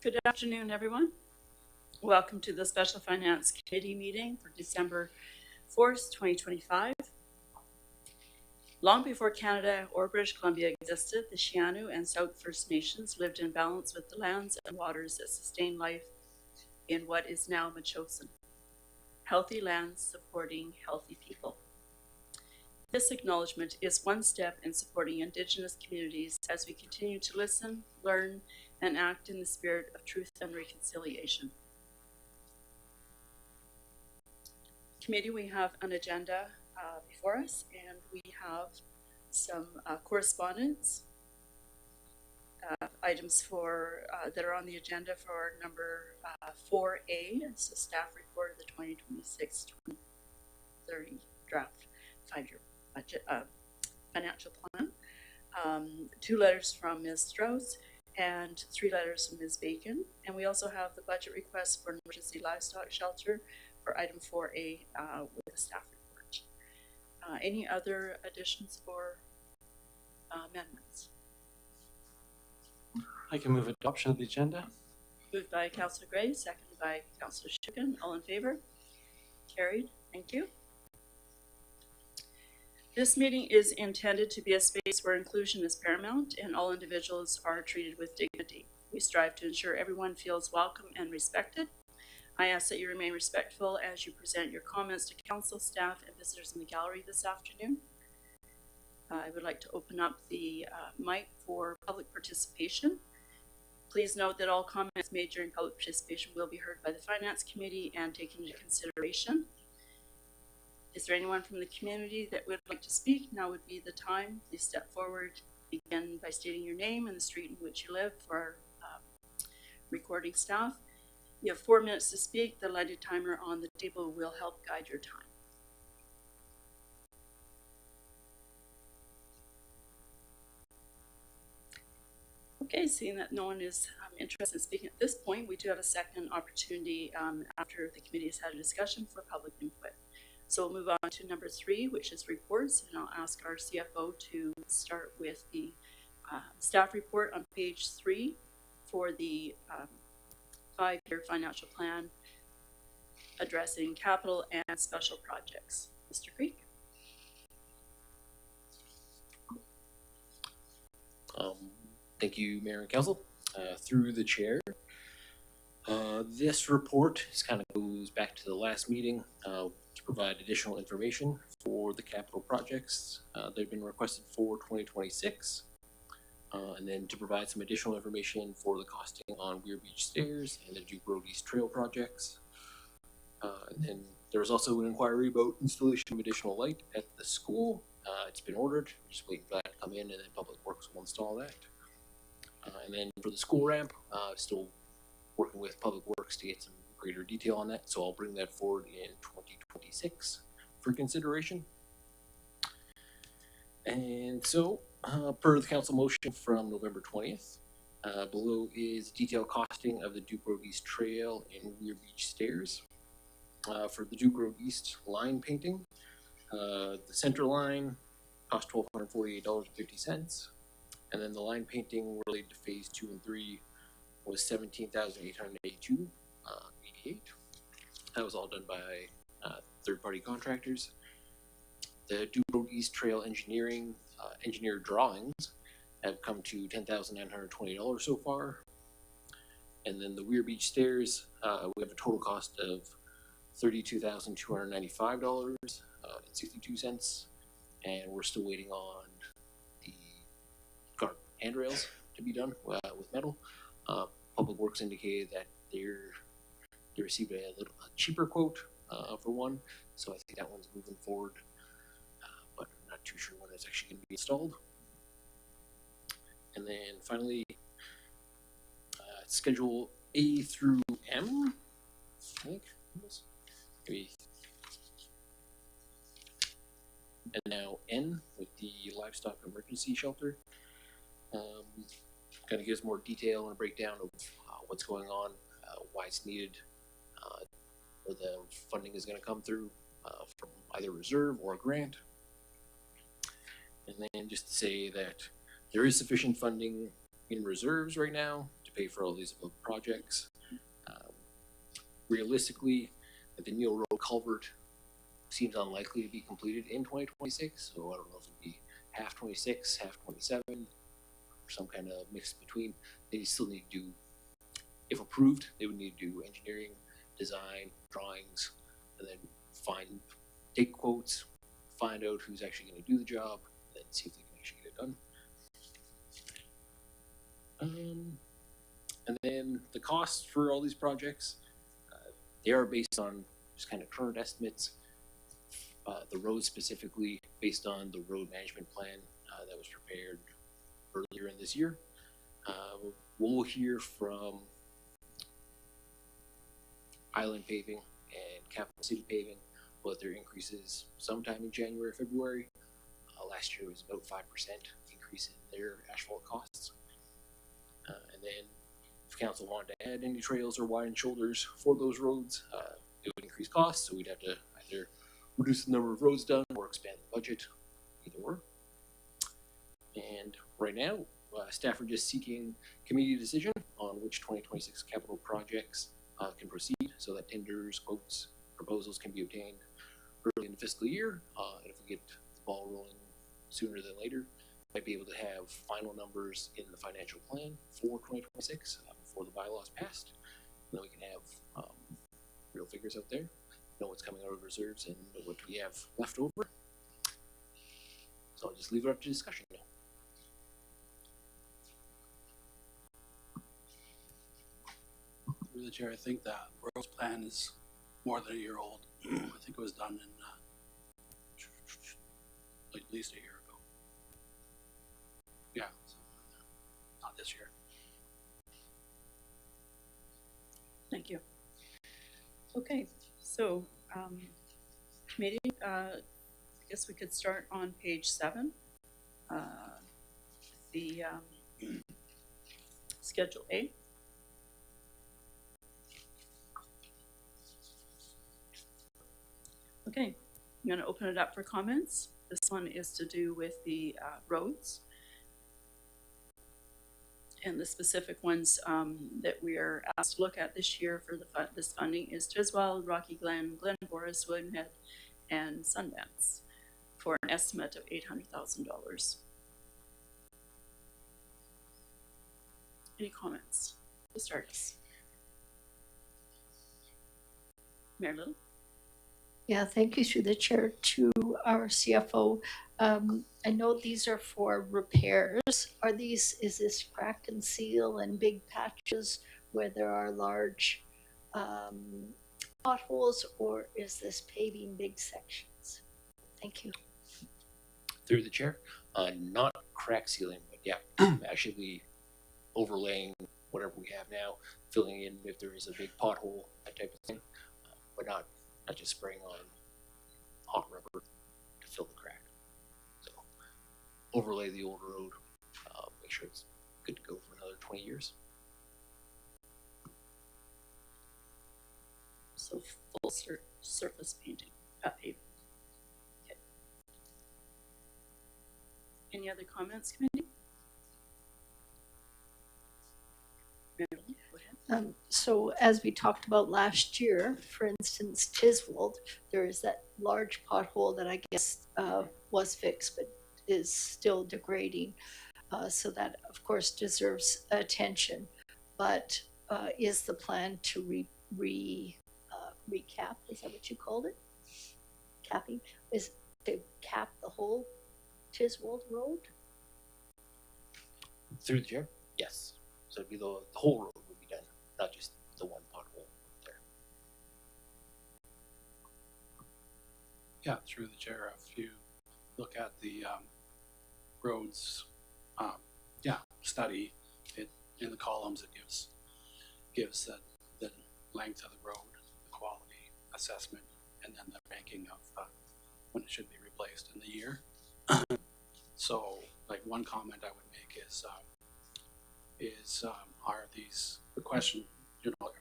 Good afternoon, everyone. Welcome to the Special Finance Committee meeting for December 4th, 2025. Long before Canada or British Columbia existed, the Sianu and Sauk First Nations lived in balance with the lands and waters that sustain life in what is now Metchosin. Healthy lands supporting healthy people. This acknowledgement is one step in supporting Indigenous communities as we continue to listen, learn, and act in the spirit of truth and reconciliation. Committee, we have an agenda before us, and we have some correspondence items for that are on the agenda for number 4A. It's the staff report of the 2026-2030 draft 5-year budget financial plan. 2 letters from Ms. Strauss and 3 letters from Ms. Bacon. And we also have the budget request for an emergency livestock shelter for item 4A with a staff report. Any other additions or amendments? I can move adoption of the agenda. Moved by Councillor Gray, seconded by Councillor Shukin. All in favor? Carried. Thank you. This meeting is intended to be a space where inclusion is paramount and all individuals are treated with dignity. We strive to ensure everyone feels welcome and respected. I ask that you remain respectful as you present your comments to council, staff, and visitors in the gallery this afternoon. I would like to open up the mic for public participation. Please note that all comments made during public participation will be heard by the Finance Committee and taken into consideration. Is there anyone from the community that would like to speak? Now would be the time. Please step forward. Begin by stating your name and the street in which you live for our recording staff. You have 4 minutes to speak. The lighted timer on the table will help guide your time. Okay, seeing that no one is interested in speaking at this point, we do have a second opportunity after the committee has had a discussion for public input. So we'll move on to number 3, which is reports, and I'll ask our CFO to start with the staff report on page 3 for the 5-year financial plan addressing capital and special projects. Mr. Creek. Thank you, Mayor and Council. Through the chair, this report kind of goes back to the last meeting to provide additional information for the capital projects they've been requested for 2026, and then to provide some additional information for the costing on Weir Beach Stairs and the Duke Road East Trail projects. And then there was also an inquiry about installation of additional light at the school. It's been ordered. We're just waiting for that to come in, and then Public Works will install that. And then for the school ramp, still working with Public Works to get some greater detail on that. So I'll bring that forward in 2026 for consideration. And so, per the council motion from November 20th, below is detailed costing of the Duke Road East Trail and Weir Beach Stairs. For the Duke Road East line painting, the center line cost $1,248.50. And then the line painting related to phase 2 and 3 was $17,882.88. That was all done by third-party contractors. The Duke Road East Trail engineering engineered drawings have come to $10,920 so far. And then the Weir Beach Stairs, we have a total cost of $32,295.62, and we're still waiting on the handrails to be done with metal. Public Works indicated that they received a cheaper quote for one, so I think that one's moving forward, but I'm not too sure when it's actually going to be installed. And then finally, schedule A through M, I think, maybe. And now N with the livestock emergency shelter. Kind of gives more detail and a breakdown of what's going on, why it's needed, where the funding is going to come through from either reserve or a grant. And then just to say that there is sufficient funding in reserves right now to pay for all these above projects. Realistically, the Neil Road culvert seems unlikely to be completed in 2026, so I don't know if it'd be half 26, half 27, or some kind of mix between. They still need to do, if approved, they would need to do engineering, design, drawings, and then take quotes, find out who's actually going to do the job, and then see if they can actually get it done. And then the costs for all these projects, they are based on just kind of current estimates. The road specifically based on the road management plan that was prepared earlier in this year. We'll hear from Island Paving and Capital City Paving about their increases sometime in January, February. Last year was about 5% increase in their asphalt costs. And then if council wanted to add any trails or widen shoulders for those roads, it would increase costs, so we'd have to either reduce the number of roads done or expand the budget, either or. And right now, staff are just seeking committee decision on which 2026 capital projects can proceed, so that tenders, quotes, proposals can be obtained early in the fiscal year. And if we get the ball rolling sooner than later, might be able to have final numbers in the financial plan for 2026 before the bylaws passed. And then we can have real figures out there, know what's coming out of reserves and what we have left over. So I'll just leave it up to discussion now. Through the chair, I think that roads plan is more than a year old. I think it was done in at least a year ago. Yeah, not this year. Thank you. Okay, so committee, I guess we could start on page 7. The Schedule A. Okay, I'm going to open it up for comments. This one is to do with the roads. And the specific ones that we are asked to look at this year for this funding is Tiswell, Rocky Glen, Glen Forest, William Head, and Sundance for an estimate of $800,000. Any comments to start us? Mayor Little? Yeah, thank you through the chair to our CFO. I know these are for repairs. Is this crack and seal and big patches where there are large potholes, or is this paving big sections? Thank you. Through the chair, not crack sealing, but yeah, actually overlaying whatever we have now, filling in if there is a big pothole, that type of thing, but not just spraying on hot rubber to fill the crack. So overlay the old road, make sure it's good to go for another 20 years. So full surface painting, paving. Okay. Any other comments, committee? Mayor Little, go ahead. So as we talked about last year, for instance, Tiswold, there is that large pothole that I guess was fixed but is still degrading. So that of course deserves attention. But is the plan to recap? Is that what you called it? Capping? Is to cap the whole Tiswold Road? Through the chair, yes. So it'd be the whole road would be done, not just the one pothole there. Yeah, through the chair, if you look at the roads, study, it in the columns it gives the length of the road, the quality assessment, and then the ranking of when it should be replaced in the year. So, like one comment I would make is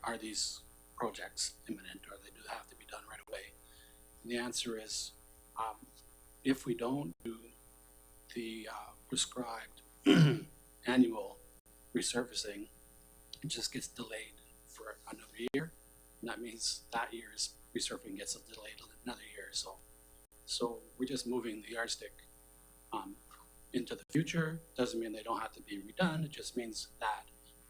are these projects imminent, or they do have to be done right away? And the answer is, if we don't do the prescribed annual resurfacing it just gets delayed for another year. And that means that year's resurfacing gets delayed another year. So we're just moving the yardstick into the future. Doesn't mean they don't have to be redone. It just means that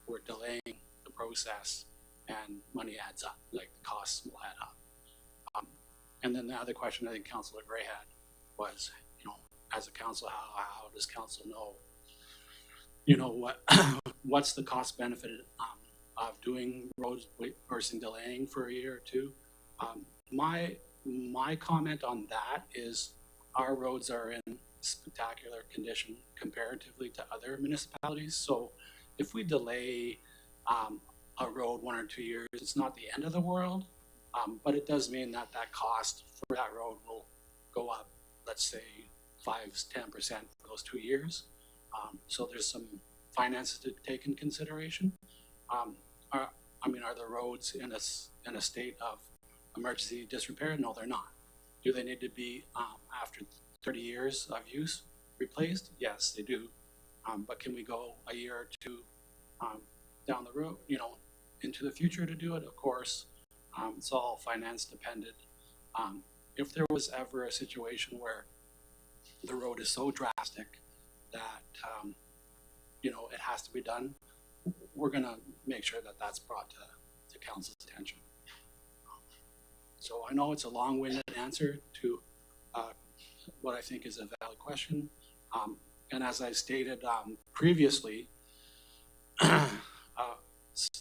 we're delaying the process and money adds up, like the costs will add up. And then the other question I think Councilor Gray had was, as a council, how does council know, what's the cost benefit of doing roads versus delaying for a year or two? My comment on that is our roads are in spectacular condition comparatively to other municipalities. So if we delay a road 1 or 2 years, it's not the end of the world, but it does mean that cost for that road will go up, let's say 5-10% for those 2 years. So there's some finances to take in consideration. Are the roads in a state of emergency disrepair? No, they're not. Do they need to be, after 30 years of use, replaced? Yes, they do. But can we go a year or two down the road, into the future to do it? Of course. It's all finance dependent. If there was ever a situation where the road is so drastic that it has to be done, we're going to make sure that that's brought to council's attention. So I know it's a long-winded answer to what I think is a valid question. And as I stated previously,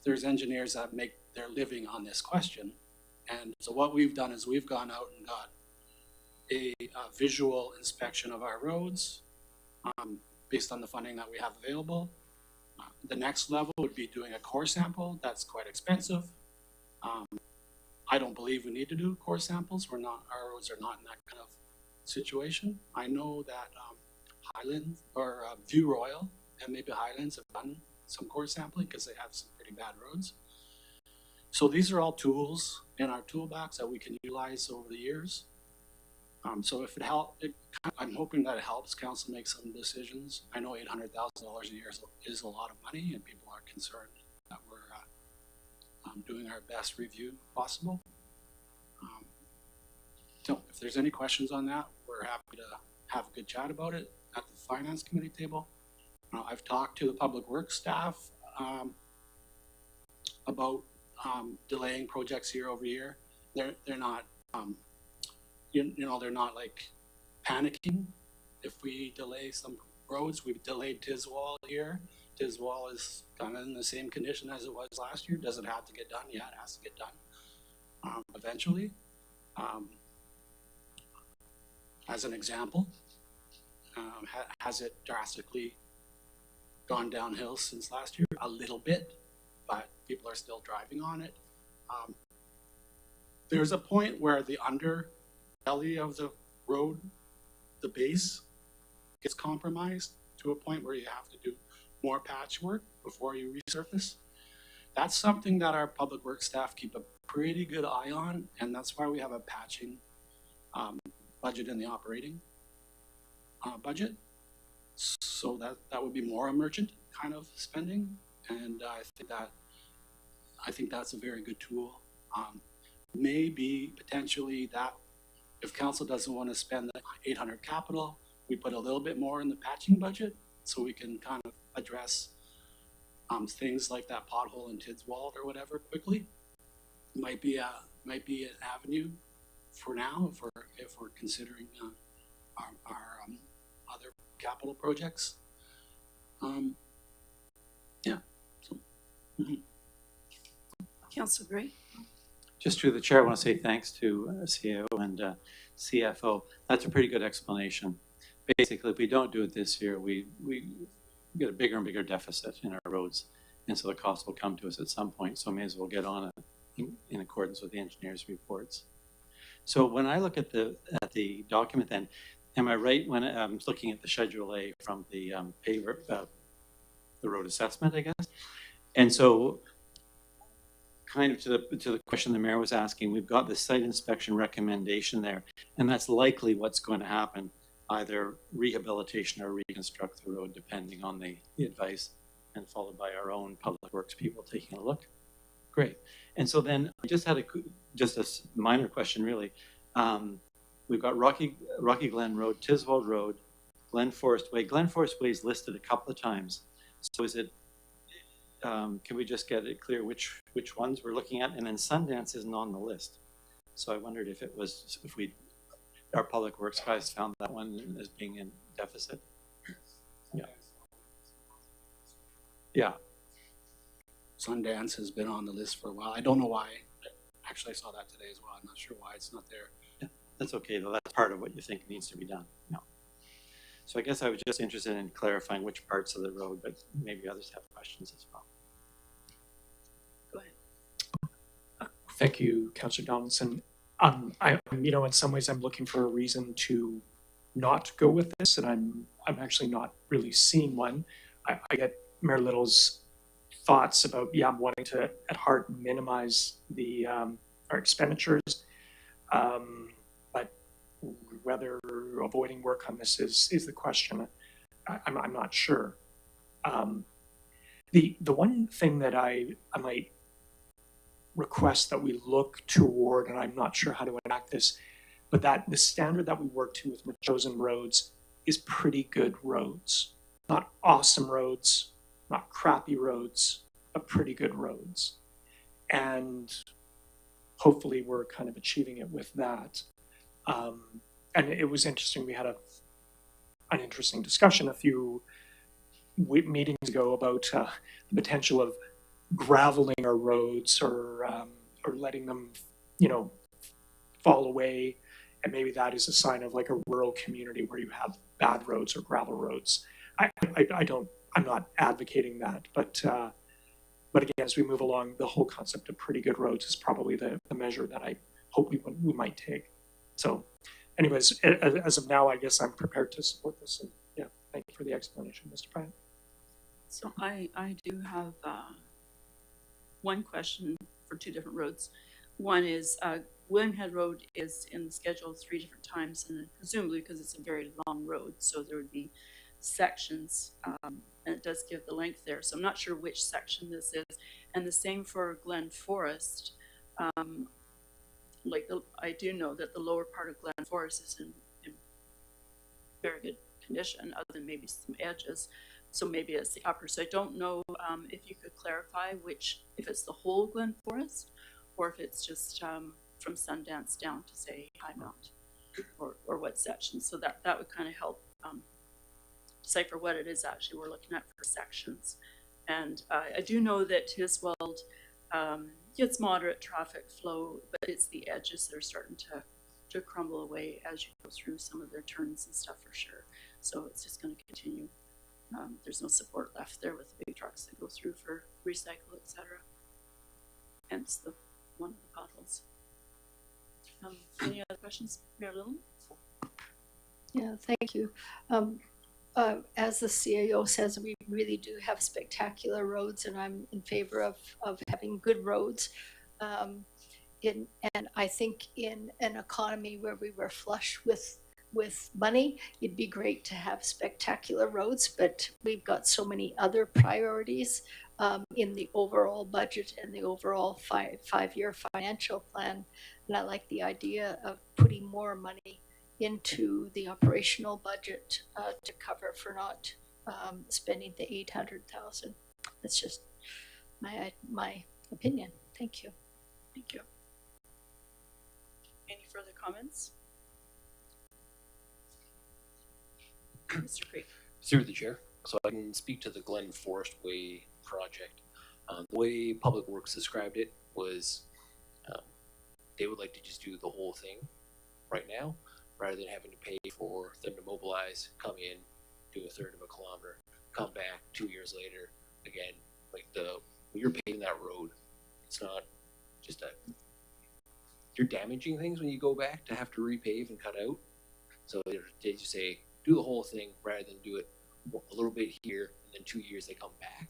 there's engineers that make their living on this question. And so what we've done is we've gone out and got a visual inspection of our roads based on the funding that we have available. The next level would be doing a core sample. That's quite expensive. I don't believe we need to do core samples. Our roads are not in that kind of situation. I know that Highlands or View Royal and maybe Highlands have done some core sampling because they have some pretty bad roads. So these are all tools in our toolbox that we can utilize over the years. So if it helps, I'm hoping that it helps council make some decisions. I know $800,000 a year is a lot of money, and people are concerned that we're doing our best review possible. So if there's any questions on that, we're happy to have a good chat about it at the finance committee table. I've talked to the public works staff about delaying projects year over year. They're not they're not like panicking if we delay some roads. We've delayed Tiswall here. Tiswall is kind of in the same condition as it was last year. Does it have to get done? Yeah, it has to get done eventually. As an example, has it drastically gone downhill since last year? A little bit, but people are still driving on it. There's a point where the underbelly of the road, the base, gets compromised to a point where you have to do more patchwork before you resurface. That's something that our public works staff keep a pretty good eye on, and that's why we have a patching budget in the operating budget. So that would be more emergent kind of spending, and I think that's a very good tool. Maybe potentially that if council doesn't want to spend the 800 capital, we put a little bit more in the patching budget so we can kind of address things like that pothole in Tidswald or whatever quickly. Might be an avenue for now if we're considering our other capital projects. Yeah. So, Councilor Gray? Just through the chair, I want to say thanks to CAO and CFO. That's a pretty good explanation. Basically, if we don't do it this year, we get a bigger and bigger deficit in our roads, and so the cost will come to us at some point. So may as well get on it in accordance with the engineer's reports. So when I look at the document, then, am I right when I'm looking at the Schedule A from the road assessment, I guess? And so, kind of to the question the mayor was asking, we've got the site inspection recommendation there, and that's likely what's going to happen, either rehabilitation or reconstruct the road, depending on the advice. and followed by our own Public Works people taking a look. Great. And so then I just had just a minor question, really. We've got Rocky Glen Road, Tiswald Road, Glen Forest Way. Glen Forest Way is listed a couple of times. So is it, can we just get it clear which ones we're looking at? And then Sundance isn't on the list. So I wondered if it was, if our Public Works guys found that one as being in deficit. Yeah. Yeah. Sundance has been on the list for a while. I don't know why. Actually, I saw that today as well. I'm not sure why it's not there. Yeah, that's okay, though. That's part of what you think needs to be done. No. So I guess I was just interested in clarifying which parts of the road, but maybe others have questions as well. Go ahead. Thank you, Councillor Donaldson. In some ways, I'm looking for a reason to not go with this, and I'm actually not really seeing one. I get Mayor Little's thoughts about, I'm wanting to, at heart, minimize our expenditures, but whether avoiding work on this is the question. I'm not sure. The one thing that I might request that we look toward, and I'm not sure how to enact this, but that the standard that we work to with chosen roads is pretty good roads. Not awesome roads, not crappy roads, but pretty good roads. And hopefully we're kind of achieving it with that. And it was interesting, we had an interesting discussion a few meetings ago about the potential of graveling our roads or letting them, fall away. And maybe that is a sign of like a rural community where you have bad roads or gravel roads. I'm not advocating that, but again, as we move along, the whole concept of pretty good roads is probably the measure that I hope we might take. So anyways, as of now, I guess I'm prepared to support this. And yeah, thank you for the explanation, Mr. Pratt. So I do have one question for two different roads. One is William Head Road is in the schedule 3 different times, and presumably because it's a very long road, so there would be sections, and it does give the length there. So I'm not sure which section this is. And the same for Glen Forest. I do know that the lower part of Glen Forest is in very good condition, other than maybe some edges. So maybe it's the upper. So I don't know if you could clarify if it's the whole Glen Forest, or if it's just from Sundance down to, say, High Mount, or what section. So that would kind of help decipher what it is actually we're looking at for sections. And I do know that Tiswald gets moderate traffic flow, but it's the edges that are starting to crumble away as you go through some of their turns and stuff, for sure. So it's just going to continue. There's no support left there with the big trucks that go through for recycle, etc. Hence one of the potholes. Any other questions, Mayor Little? Yeah, thank you. As the CAO says, we really do have spectacular roads, and I'm in favor of having good roads. And I think in an economy where we were flush with money, it'd be great to have spectacular roads, but we've got so many other priorities in the overall budget and the overall five-year financial plan. And I like the idea of putting more money into the operational budget to cover for not spending the 800,000. That's just my opinion. Thank you. Thank you. Any further comments? Mr. Creek. Through the chair, so I can speak to the Glen Forest Way project. The way Public Works described it was they would like to just do the whole thing right now, rather than having to pay for them to mobilize, come in, do 1/3 of a kilometer, come back 2 years later again. Like when you're paving that road, it's not just you're damaging things when you go back to have to repave and cut out. So they just say, do the whole thing rather than do it a little bit here and then 2 years they come back.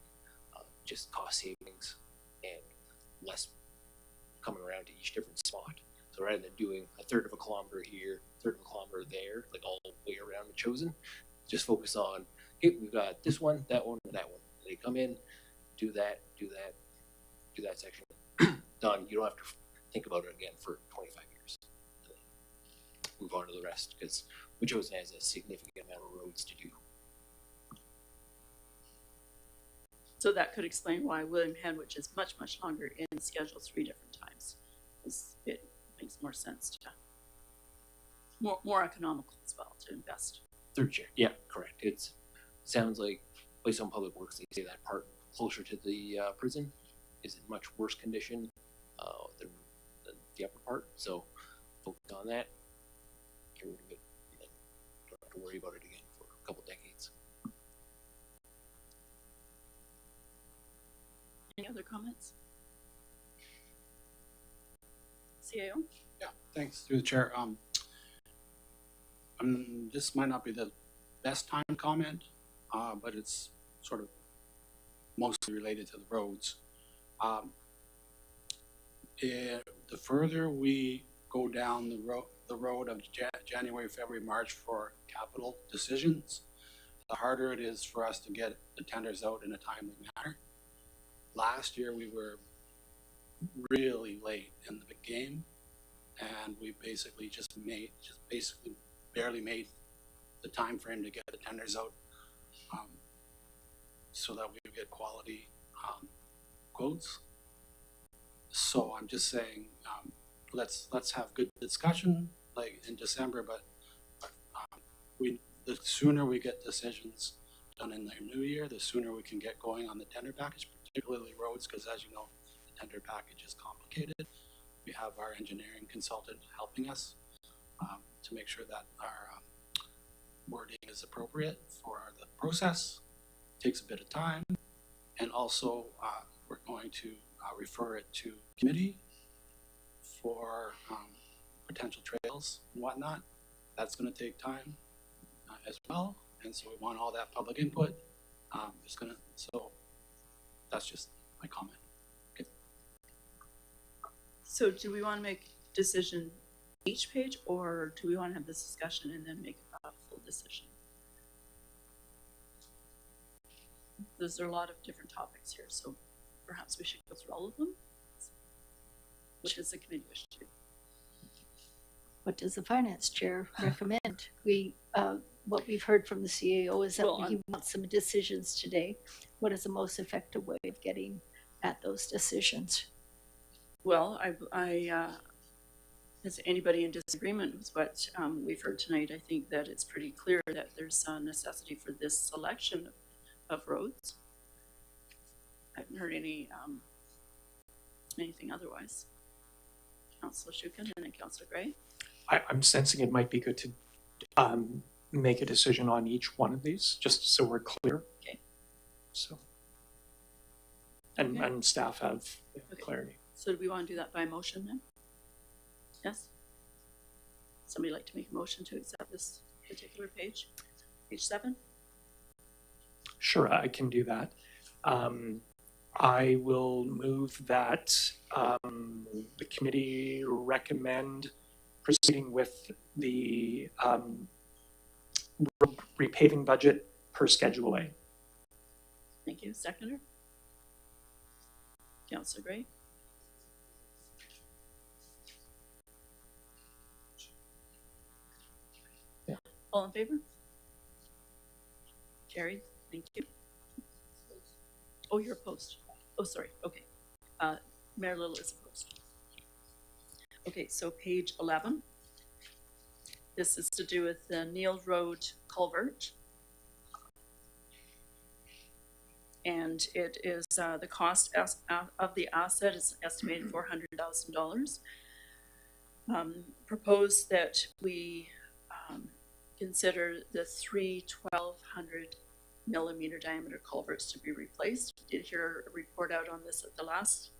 Just cost savings and less coming around to each different spot. So rather than doing 1/3 of a kilometer here, 1/3 of a kilometer there, like all the way around the chosen, just focus on, okay, we've got this one, that one, and that one. They come in, do that section, done. You don't have to think about it again for 25 years. Move on to the rest, because Wauchosen has a significant amount of roads to do. So that could explain why William Hen, which is much, much longer, in schedule 3 different times. It makes more sense to, more economical as well to invest. Third chair, yeah, correct. Sounds like based on Public Works, they say that part closer to the prison is in much worse condition than the upper part. So focus on that, get rid of it, and then don't have to worry about it again for a couple decades. Any other comments? CAO? Yeah, thanks through the chair. This might not be the best time comment, but it's sort of mostly related to the roads. The further we go down the road of January, February, March for capital decisions, the harder it is for us to get the tenders out in a timely manner. Last year we were really late in the game, and we basically barely made the time frame to get the tenders out, so that we would get quality quotes. So I'm just saying, let's have good discussion like in December, but the sooner we get decisions done in the new year, the sooner we can get going on the tender package, particularly roads, because as you know, the tender package is complicated. We have our engineering consultant helping us to make sure that our wording is appropriate for the process. It takes a bit of time, and also we're going to refer it to committee for potential trails and whatnot. That's going to take time as well, and so we want all that public input. So that's just my comment. Okay. So do we want to make decision each page, or do we want to have this discussion and then make a full decision? There's a lot of different topics here, so perhaps we should go through all of them. What does the committee wish to do? What does the finance chair recommend? What we've heard from the CAO is that he wants some decisions today. What is the most effective way of getting at those decisions? Well, is anybody in disagreement with what we've heard tonight? I think that it's pretty clear that there's a necessity for this selection of roads. I haven't heard anything otherwise. Councillor Shukin and then Councillor Gray. I'm sensing it might be good to make a decision on each one of these, just so we're clear. Okay. So, and staff have clarity. So do we want to do that by motion then? Yes? Somebody like to make a motion to accept this particular page? Page 7? Sure, I can do that. I will move that the committee recommend proceeding with the repaving budget per Schedule A. Thank you. Seconder? Councillor Gray? Yeah. All in favor? Carried. Thank you. Oh, you're opposed. Oh, sorry. Okay. Mayor Little is opposed. Okay, so page 11. This is to do with the Neil Road culvert. And it is, the cost of the asset is estimated $400,000. Propose that we consider the 3 1200 millimeter diameter culverts to be replaced. We did hear a report out on this at the last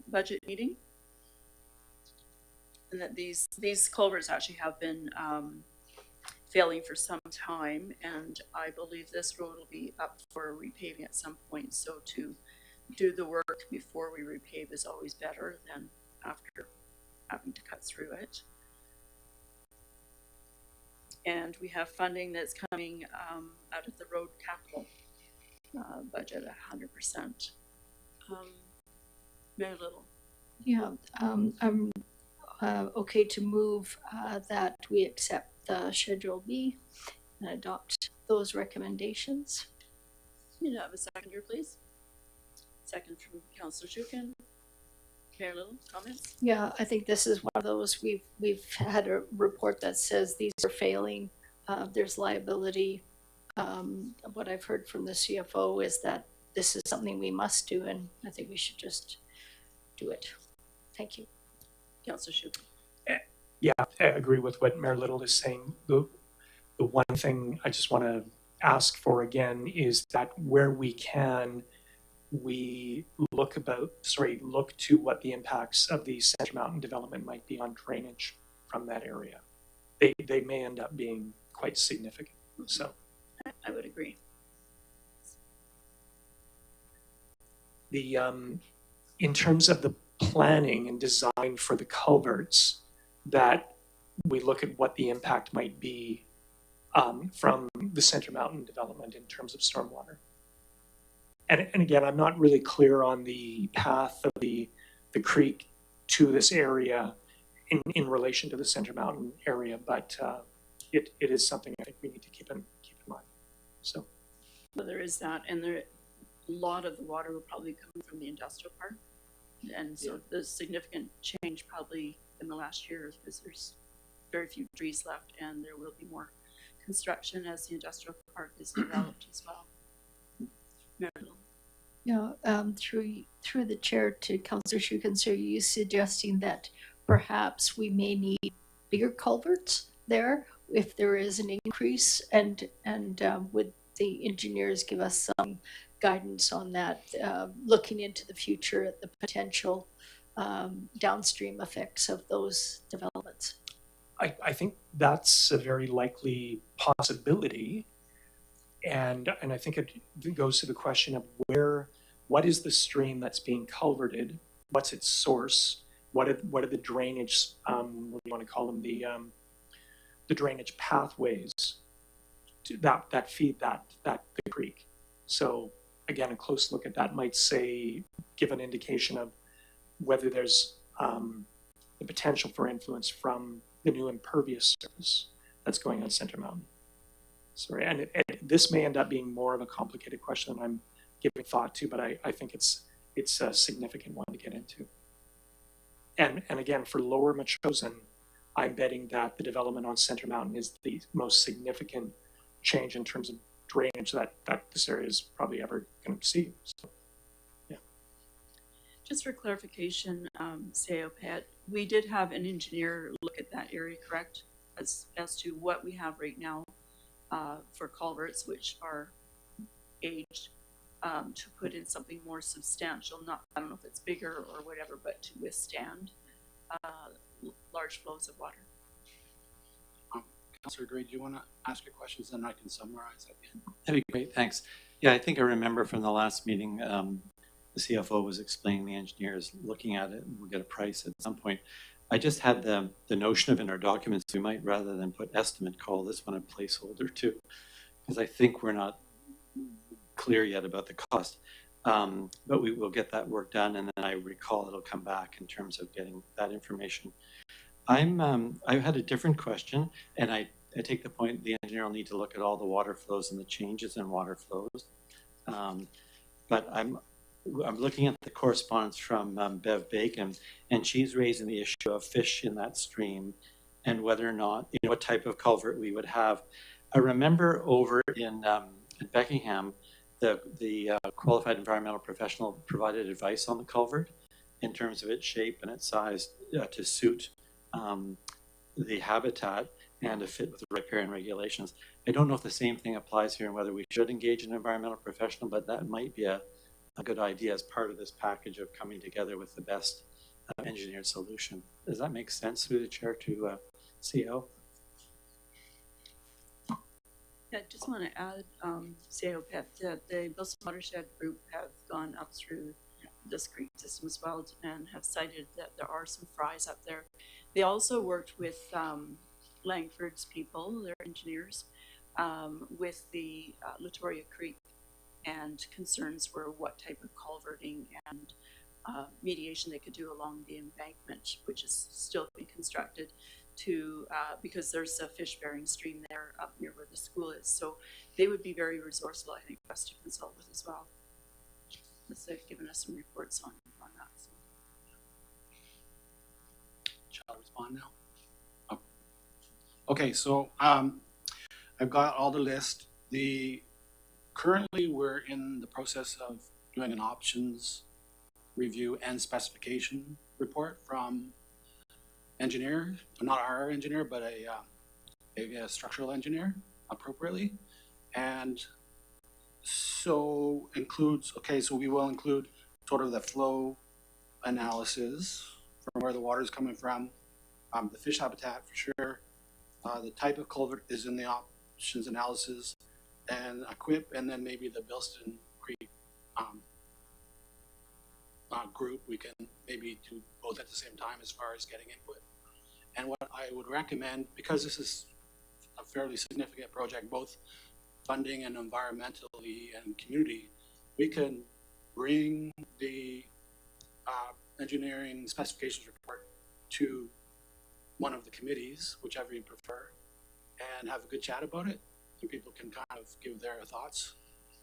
budget meeting. And that these culverts actually have been failing for some time, and I believe this road will be up for repaving at some point. So to do the work before we repave is always better than after having to cut through it. And we have funding that's coming out of the road capital budget. budget 100%. Very little. Yeah, I'm okay to move that we accept Schedule B and adopt those recommendations. Can you have a seconder, please? Second from Councillor Shukin. Mayor Little, comments? Yeah, I think this is one of those, we've had a report that says these are failing, there's liability. What I've heard from the CFO is that this is something we must do, and I think we should just do it. Thank you. Councillor Shukin. Yeah, I agree with what Mayor Little is saying. The one thing I just want to ask for again is that where we can, we look to what the impacts of the Center Mountain development might be on drainage from that area. They may end up being quite significant. So I would agree. the in terms of the planning and design for the culverts, that we look at what the impact might be from the Center Mountain development in terms of stormwater. And again, I'm not really clear on the path of the creek to this area in relation to the Center Mountain area, but it is something I think we need to keep in mind. So Well, there is that, and a lot of the water will probably come from the industrial park. And so the significant change probably in the last year is because there's very few trees left, and there will be more construction as the industrial park is developed as well. Mayor Little. Yeah, through the chair to Councillor Shukin, so are you suggesting that perhaps we may need bigger culverts there if there is an increase, and would the engineers give us some guidance on that, looking into the future at the potential downstream effects of those developments? I think that's a very likely possibility. And I think it goes to the question of what is the stream that's being culverted? What's its source? What are the drainage, what do you want to call them, the drainage pathways that feed the creek? So again, a close look at that might give an indication of whether there's the potential for influence from the new impervious surface that's going on Center Mountain. Sorry, and this may end up being more of a complicated question than I'm giving thought to, but I think it's a significant one to get into. And again, for Lower Machosen, I'm betting that the development on Center Mountain is the most significant change in terms of drainage that this area is probably ever going to see. So, yeah. Just for clarification, CAOPET, we did have an engineer look at that area, correct? As to what we have right now for culverts, which are aged, to put in something more substantial, I don't know if it's bigger or whatever, but to withstand large flows of water. Councillor Gray, do you want to ask your questions, then I can summarize at the end? That'd be great, thanks. Yeah, I think I remember from the last meeting, the CFO was explaining the engineers looking at it, and we'll get a price at some point. I just had the notion of in our documents, we might, rather than put estimate, call this one a placeholder too, because I think we're not clear yet about the cost. But we will get that work done, and then I recall it'll come back in terms of getting that information. I had a different question, and I take the point the engineer will need to look at all the water flows and the changes in water flows. But I'm looking at the correspondence from Bev Bacon, and she's raising the issue of fish in that stream and whether or not, what type of culvert we would have. I remember over in Beckingham, the qualified environmental professional provided advice on the culvert in terms of its shape and its size to suit the habitat and to fit with the riparian regulations. I don't know if the same thing applies here and whether we should engage an environmental professional, but that might be a good idea as part of this package of coming together with the best engineered solution. Does that make sense through the chair to CO? Yeah, I just want to add, CAOPET, that the Wilson Watershed Group have gone up through this creek system as well and have cited that there are some fries up there. They also worked with Langford's people, their engineers, with the Latoria Creek. and concerns were what type of culverting and mediation they could do along the embankment, which is still being constructed to, because there's a fish-bearing stream there up near where the school is. So they would be very resourceful, I think, for us to consult with as well. They've given us some reports on that. So. Shall I respond now? Oh. Okay, so I've got all the list. Currently we're in the process of doing an options review and specification report from engineer, not our engineer, but a structural engineer appropriately. And so includes, okay, so we will include sort of the flow analysis from where the water is coming from, the fish habitat for sure, the type of culvert is in the options analysis, and equip, and then maybe the Bilston Creek group, we can maybe do both at the same time as far as getting input. And what I would recommend, because this is a fairly significant project, both funding and environmentally and community, we can bring the engineering specifications report to one of the committees, whichever you prefer, and have a good chat about it, and people can kind of give their thoughts.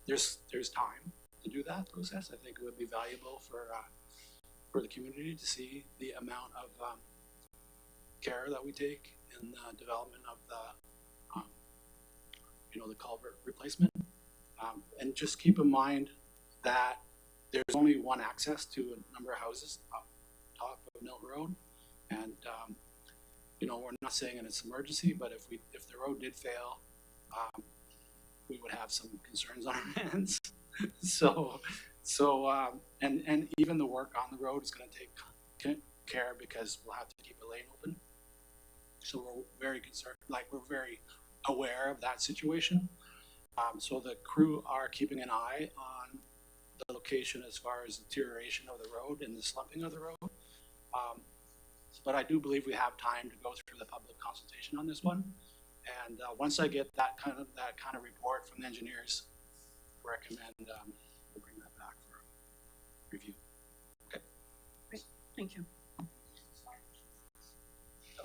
There's time to do that process. I think it would be valuable for the community to see the amount of care that we take in the development of the the culvert replacement. And just keep in mind that there's only one access to a number of houses up top of Mill Road, and we're not saying it's an emergency, but if the road did fail, we would have some concerns on our hands. so and even the work on the road is going to take care, because we'll have to keep a lane open. So we're very concerned, we're very aware of that situation. So the crew are keeping an eye on the location as far as deterioration of the road and the slumping of the road. But I do believe we have time to go through the public consultation on this one. And once I get that kind of report from the engineers, I recommend we'll bring that back for review. Okay. Great. Thank you.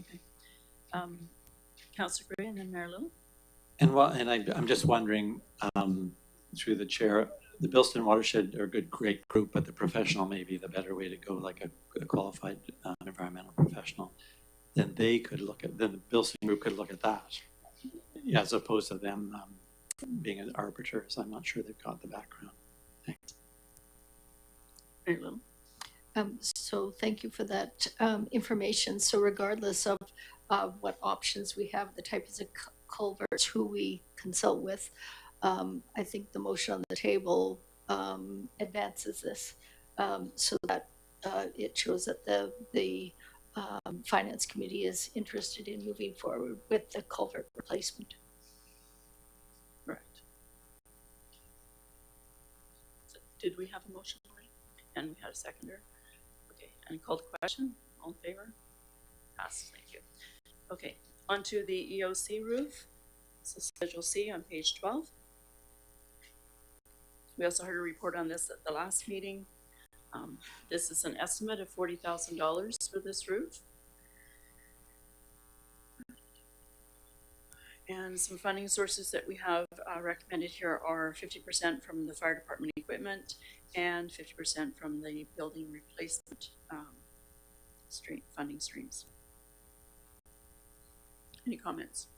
Okay. Councillor Gray and then Mayor Little. And I'm just wondering, through the chair, the Bilston Watershed are a great group, but the professional may be the better way to go, like a qualified environmental professional. Then the Bilston group could look at that, as opposed to them being an arbiter. So I'm not sure they've got the background. Thanks. Mayor Little. So thank you for that information. So regardless of what options we have, the types of culverts, who we consult with, I think the motion on the table advances this, so that it shows that the Finance Committee is interested in moving forward with the culvert replacement. Correct. So did we have a motion already? And we had a seconder? Okay, and called question? All in favor? Passes, thank you. Okay, on to the EOC roof. So Schedule C on page 12. We also heard a report on this at the last meeting. This is an estimate of $40,000 for this roof. And some funding sources that we have recommended here are 50% from the fire department equipment and 50% from the building replacement funding streams. Any comments?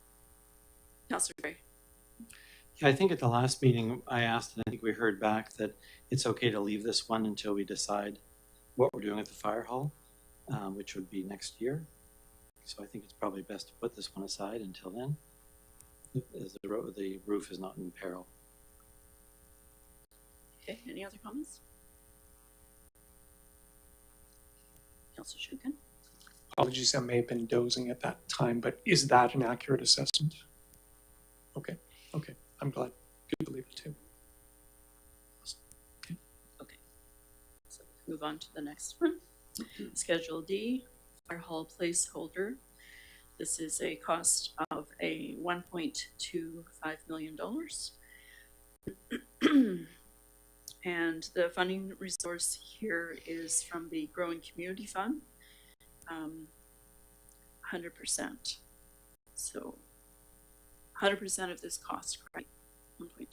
Councillor Gray. Yeah, I think at the last meeting I asked, and I think we heard back that it's okay to leave this one until we decide what we're doing at the fire hall, which would be next year. So I think it's probably best to put this one aside until then, as the roof is not in peril. Okay, any other comments? Councillor Shukin? Apologies, I may have been dozing at that time, but is that an accurate assessment? Okay, I'm glad. Good to believe it too. Okay, so move on to the next one. Schedule D, fire hall placeholder. This is a cost of a $1.25 million. And the funding resource here is from the Growing Community Fund, 100%. So 100% of this cost, right? 1.2.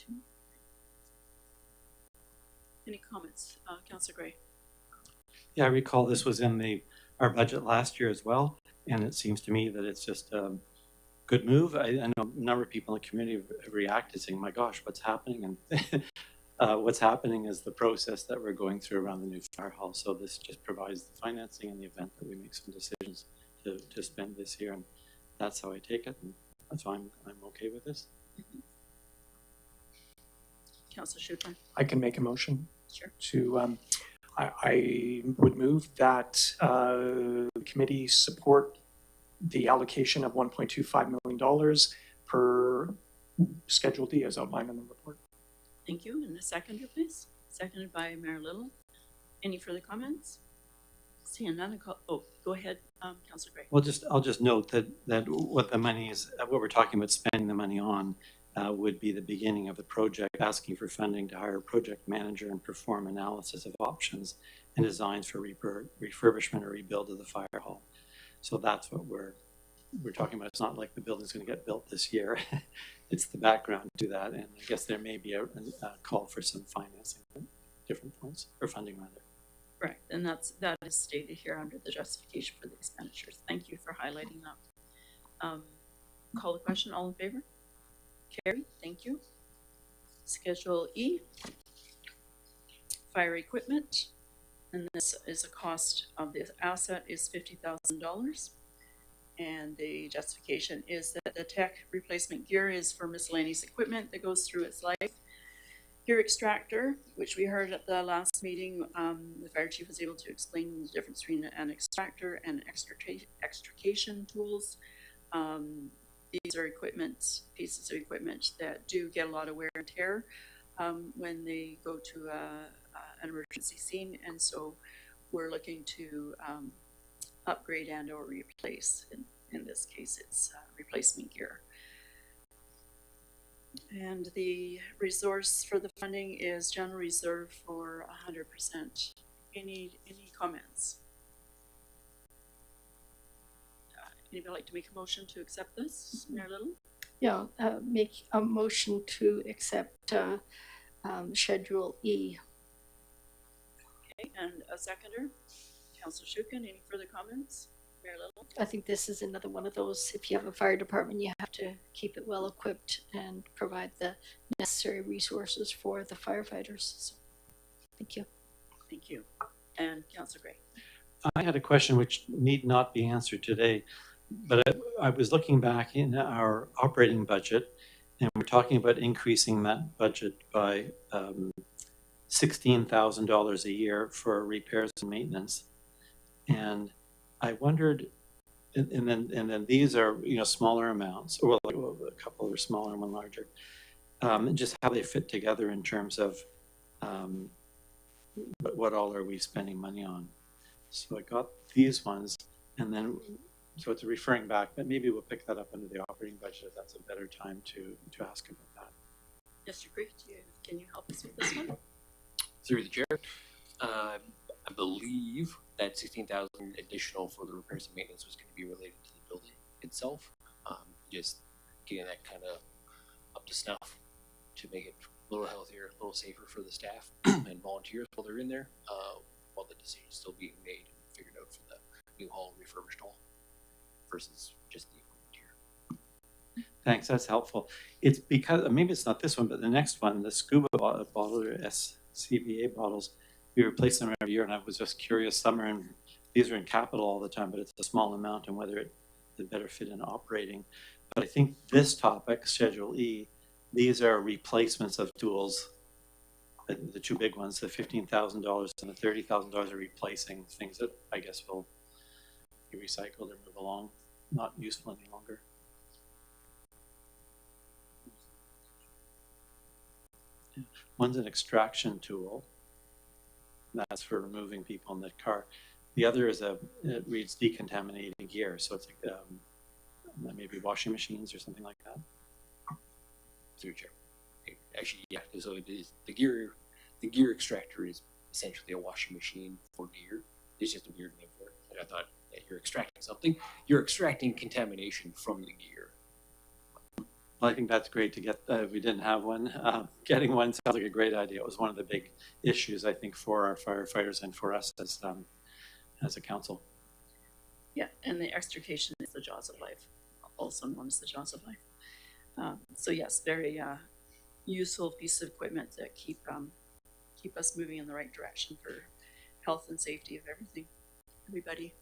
Any comments, Councillor Gray? Yeah, I recall this was in our budget last year as well, and it seems to me that it's just a good move. I know a number of people in the community have reacted saying, my gosh, what's happening? And what's happening is the process that we're going through around the new fire hall. So this just provides the financing in the event that we make some decisions to spend this year. And that's how I take it. And that's why I'm okay with this. Councillor Schuper? I can make a motion Sure. to, I would move that the committee support the allocation of $1.25 million per Schedule D as outlined in the report. Thank you. And the seconder, please. Seconded by Mayor Little. Any further comments? Seeing none, go ahead, Councillor Gray. Well, I'll just note that what the money is, what we're talking about spending the money on would be the beginning of the project, asking for funding to hire a project manager and perform analysis of options and designs for refurbishment or rebuild of the fire hall. So that's what we're talking about. It's not like the building's going to get built this year. It's the background to that, and I guess there may be a call for some financing at different points, or funding rather. Right, and that is stated here under the justification for the expenditures. Thank you for highlighting that. Call the question. All in favor? Carried. Thank you. Schedule E, fire equipment, and this is a cost of the asset is $50,000. And the justification is that the tech replacement gear is for miscellaneous equipment that goes through its life. Gear extractor, which we heard at the last meeting, the fire chief was able to explain the difference between an extractor and extrication tools. These are pieces of equipment that do get a lot of wear and tear when they go to an emergency scene, and so we're looking to upgrade and or replace. In this case, it's replacement gear. And the resource for the funding is general reserve for 100%. Any comments? Anybody like to make a motion to accept this, Mayor Little? Yeah, make a motion to accept Schedule E. Okay, and a seconder, Councillor Schuken. Any further comments, Mayor Little? I think this is another one of those, if you have a fire department, you have to keep it well equipped and provide the necessary resources for the firefighters. So, thank you. Thank you. And Councillor Gray. I had a question which need not be answered today, but I was looking back in our operating budget, and we're talking about increasing that budget by $16,000 a year for repairs and maintenance. And I wondered, and then these are smaller amounts, or like a couple are smaller and one larger, and just how they fit together in terms of what all are we spending money on. So I got these ones, and then so it's referring back, but maybe we'll pick that up under the operating budget if that's a better time to ask about that. Mr. Gray, can you help us with this one? Through the chair, I believe that 16,000 additional for the repairs and maintenance was going to be related to the building itself. Just getting that kind of up to snuff to make it a little healthier, a little safer for the staff and volunteers while they're in there, while the decision is still being made and figured out for the new hall, refurbished hall, versus just the equipment here. Thanks, that's helpful. It's because, maybe it's not this one, but the next one, the scuba bottle or SCBA bottles, we replace them every year, and I was just curious, these are in capital all the time, but it's a small amount, and whether it better fit in operating. But I think this topic, Schedule E, these are replacements of tools, the two big ones, the $15,000 and the $30,000 are replacing things that I guess will be recycled or move along, not useful any longer. One's an extraction tool. That's for removing people in the car. The other is it reads decontaminating gear. So it's like maybe washing machines or something like that. Through chair. Actually, yeah, so it is the gear extractor is essentially a washing machine for gear. It's just a weird name for it. And I thought, yeah, you're extracting something. You're extracting contamination from the gear. Well, I think that's great to get, we didn't have one. Getting one sounds like a great idea. It was one of the big issues, I think, for our firefighters and for us as a council. Yeah, and the extrication is the jaws of life, also known as the jaws of life. So yes, very useful piece of equipment that keep us moving in the right direction for health and safety of everybody.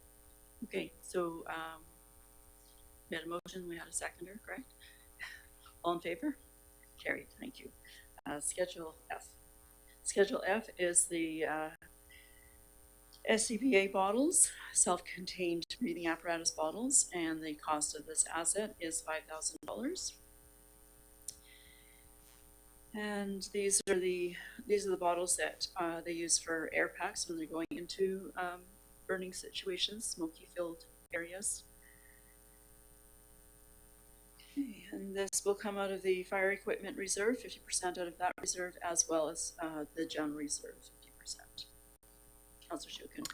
Okay, so we had a motion, we had a seconder, correct? All in favor? Carried, thank you. Schedule F. Schedule F is the SCBA bottles, self-contained breathing apparatus bottles, and the cost of this asset is $5,000. And these are the bottles that they use for air packs when they're going into burning situations, smoky-filled areas. Okay, and this will come out of the fire equipment reserve, 50% out of that reserve, as well as the general reserve, 50%. Councillor Shukin.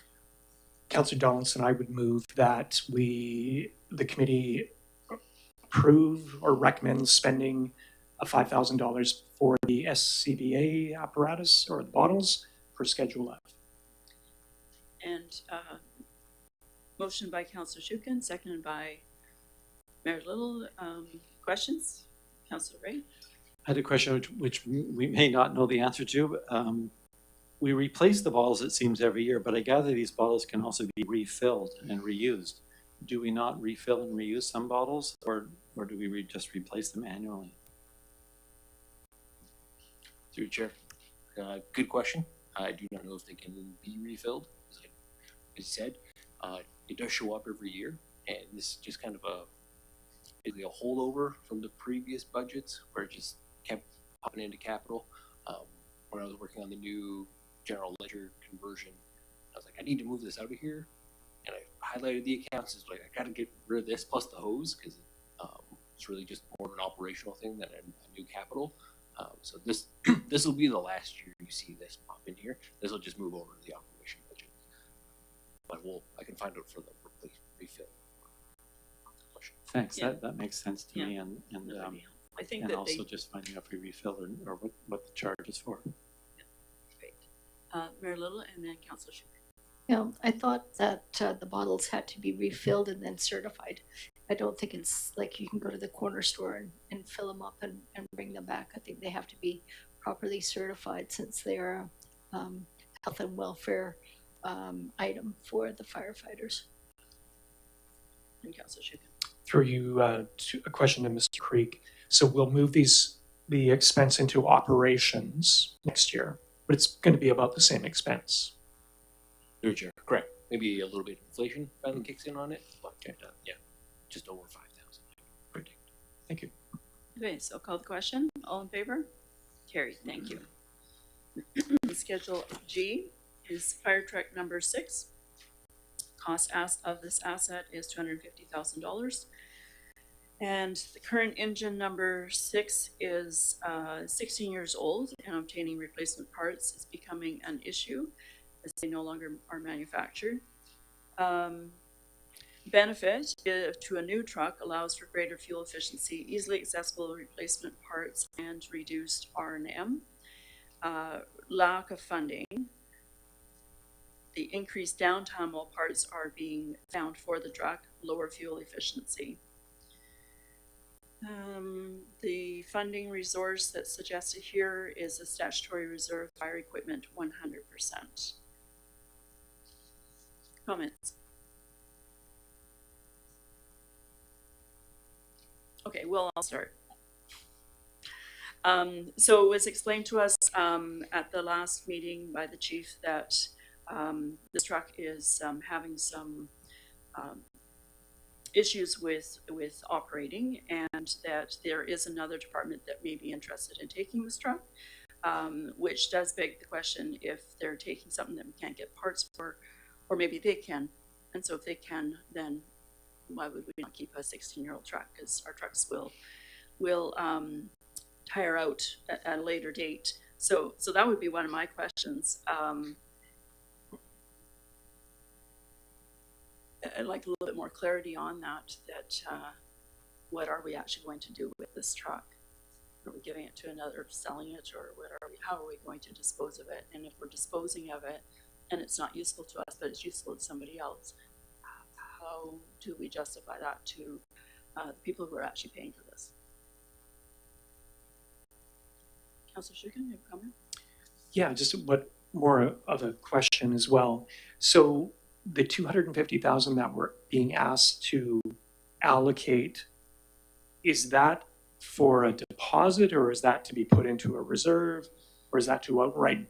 Councillor Donaldson, I would move that the committee approve or recommend spending $5,000 for the SCBA apparatus or the bottles for Schedule F. And motion by Councillor Shukin, seconded by Mayor Little. Questions? Councillor Ray? I had a question which we may not know the answer to. We replace the bottles, it seems, every year, but I gather these bottles can also be refilled and reused. Do we not refill and reuse some bottles, or do we just replace them annually? Through Chair. Good question. I do not know if they can be refilled. As I said, it does show up every year, and this is just kind of basically a holdover from the previous budgets where it just kept popping into capital. When I was working on the new general ledger conversion, I was like, I need to move this out of here, and I highlighted the accounts. It's like I got to get rid of this plus the hose because it's really just more of an operational thing than a new capital. So this will be the last year you see this pop in here. This will just move over to the operation budget, but I can find out for the refill. Thanks. Yeah. That makes sense to me, and I think and that also just finding out if we refill or what the charge is for. great. Mayor Little and then Councillor Shukin. Yeah, I thought that the bottles had to be refilled and then certified. I don't think it's like you can go to the corner store and fill them up and bring them back. I think they have to be properly certified since they're a health and welfare item for the firefighters. And Councillor Shukin. Through you to a question to Mr. Creek. So we'll move the expense into operations next year, but it's going to be about the same expense. Through Chair. Correct. Maybe a little bit of inflation finally kicks in on it, but yeah, just over 5,000. I predict. Thank you. Okay, so call the question. All in favor? Carried. Thank you. Schedule G is fire truck number 6. Cost of this asset is $250,000. And the current engine number 6 is 16 years old, and obtaining replacement parts is becoming an issue as they no longer are manufactured. Benefit to a new truck allows for greater fuel efficiency, easily accessible replacement parts, and reduced R&M. Lack of funding. The increased downtime while parts are being found for the truck, lower fuel efficiency. The funding resource that's suggested here is a statutory reserve fire equipment 100%. Comments? Okay, well, I'll start. So it was explained to us at the last meeting by the chief that this truck is having some issues with operating, and that there is another department that may be interested in taking this truck, which does beg the question if they're taking something that we can't get parts for, or maybe they can. And so if they can, then why would we not keep a 16-year-old truck? Because our trucks will tire out at a later date. So that would be one of my questions. I'd like a little bit more clarity on that, what are we actually going to do with this truck? Are we giving it to another, selling it, or how are we going to dispose of it? And if we're disposing of it and it's not useful to us, but it's useful to somebody else, how do we justify that to the people who are actually paying for this? Councillor Shukin, you have a comment? Yeah, just what more of a question as well. So the 250,000 that we're being asked to allocate, is that for a deposit, or is that to be put into a reserve, or is that to outright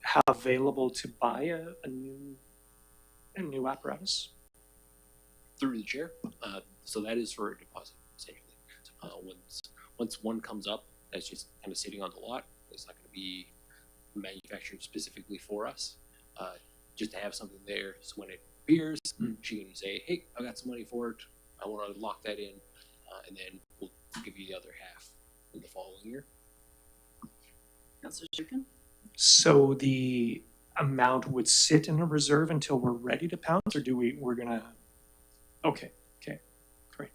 have available to buy a new apparatus? Through the chair. So that is for a deposit, essentially. Once one comes up, that's just kind of sitting on the lot. It's not going to be manufactured specifically for us. Just to have something there, so when it appears, she can say, "Hey, I got some money for it. I want to lock that in, and then we'll give you the other half in the following year." Councillor Shukin? So the amount would sit in a reserve until we're ready to pounce, or we're gonna? Okay, great.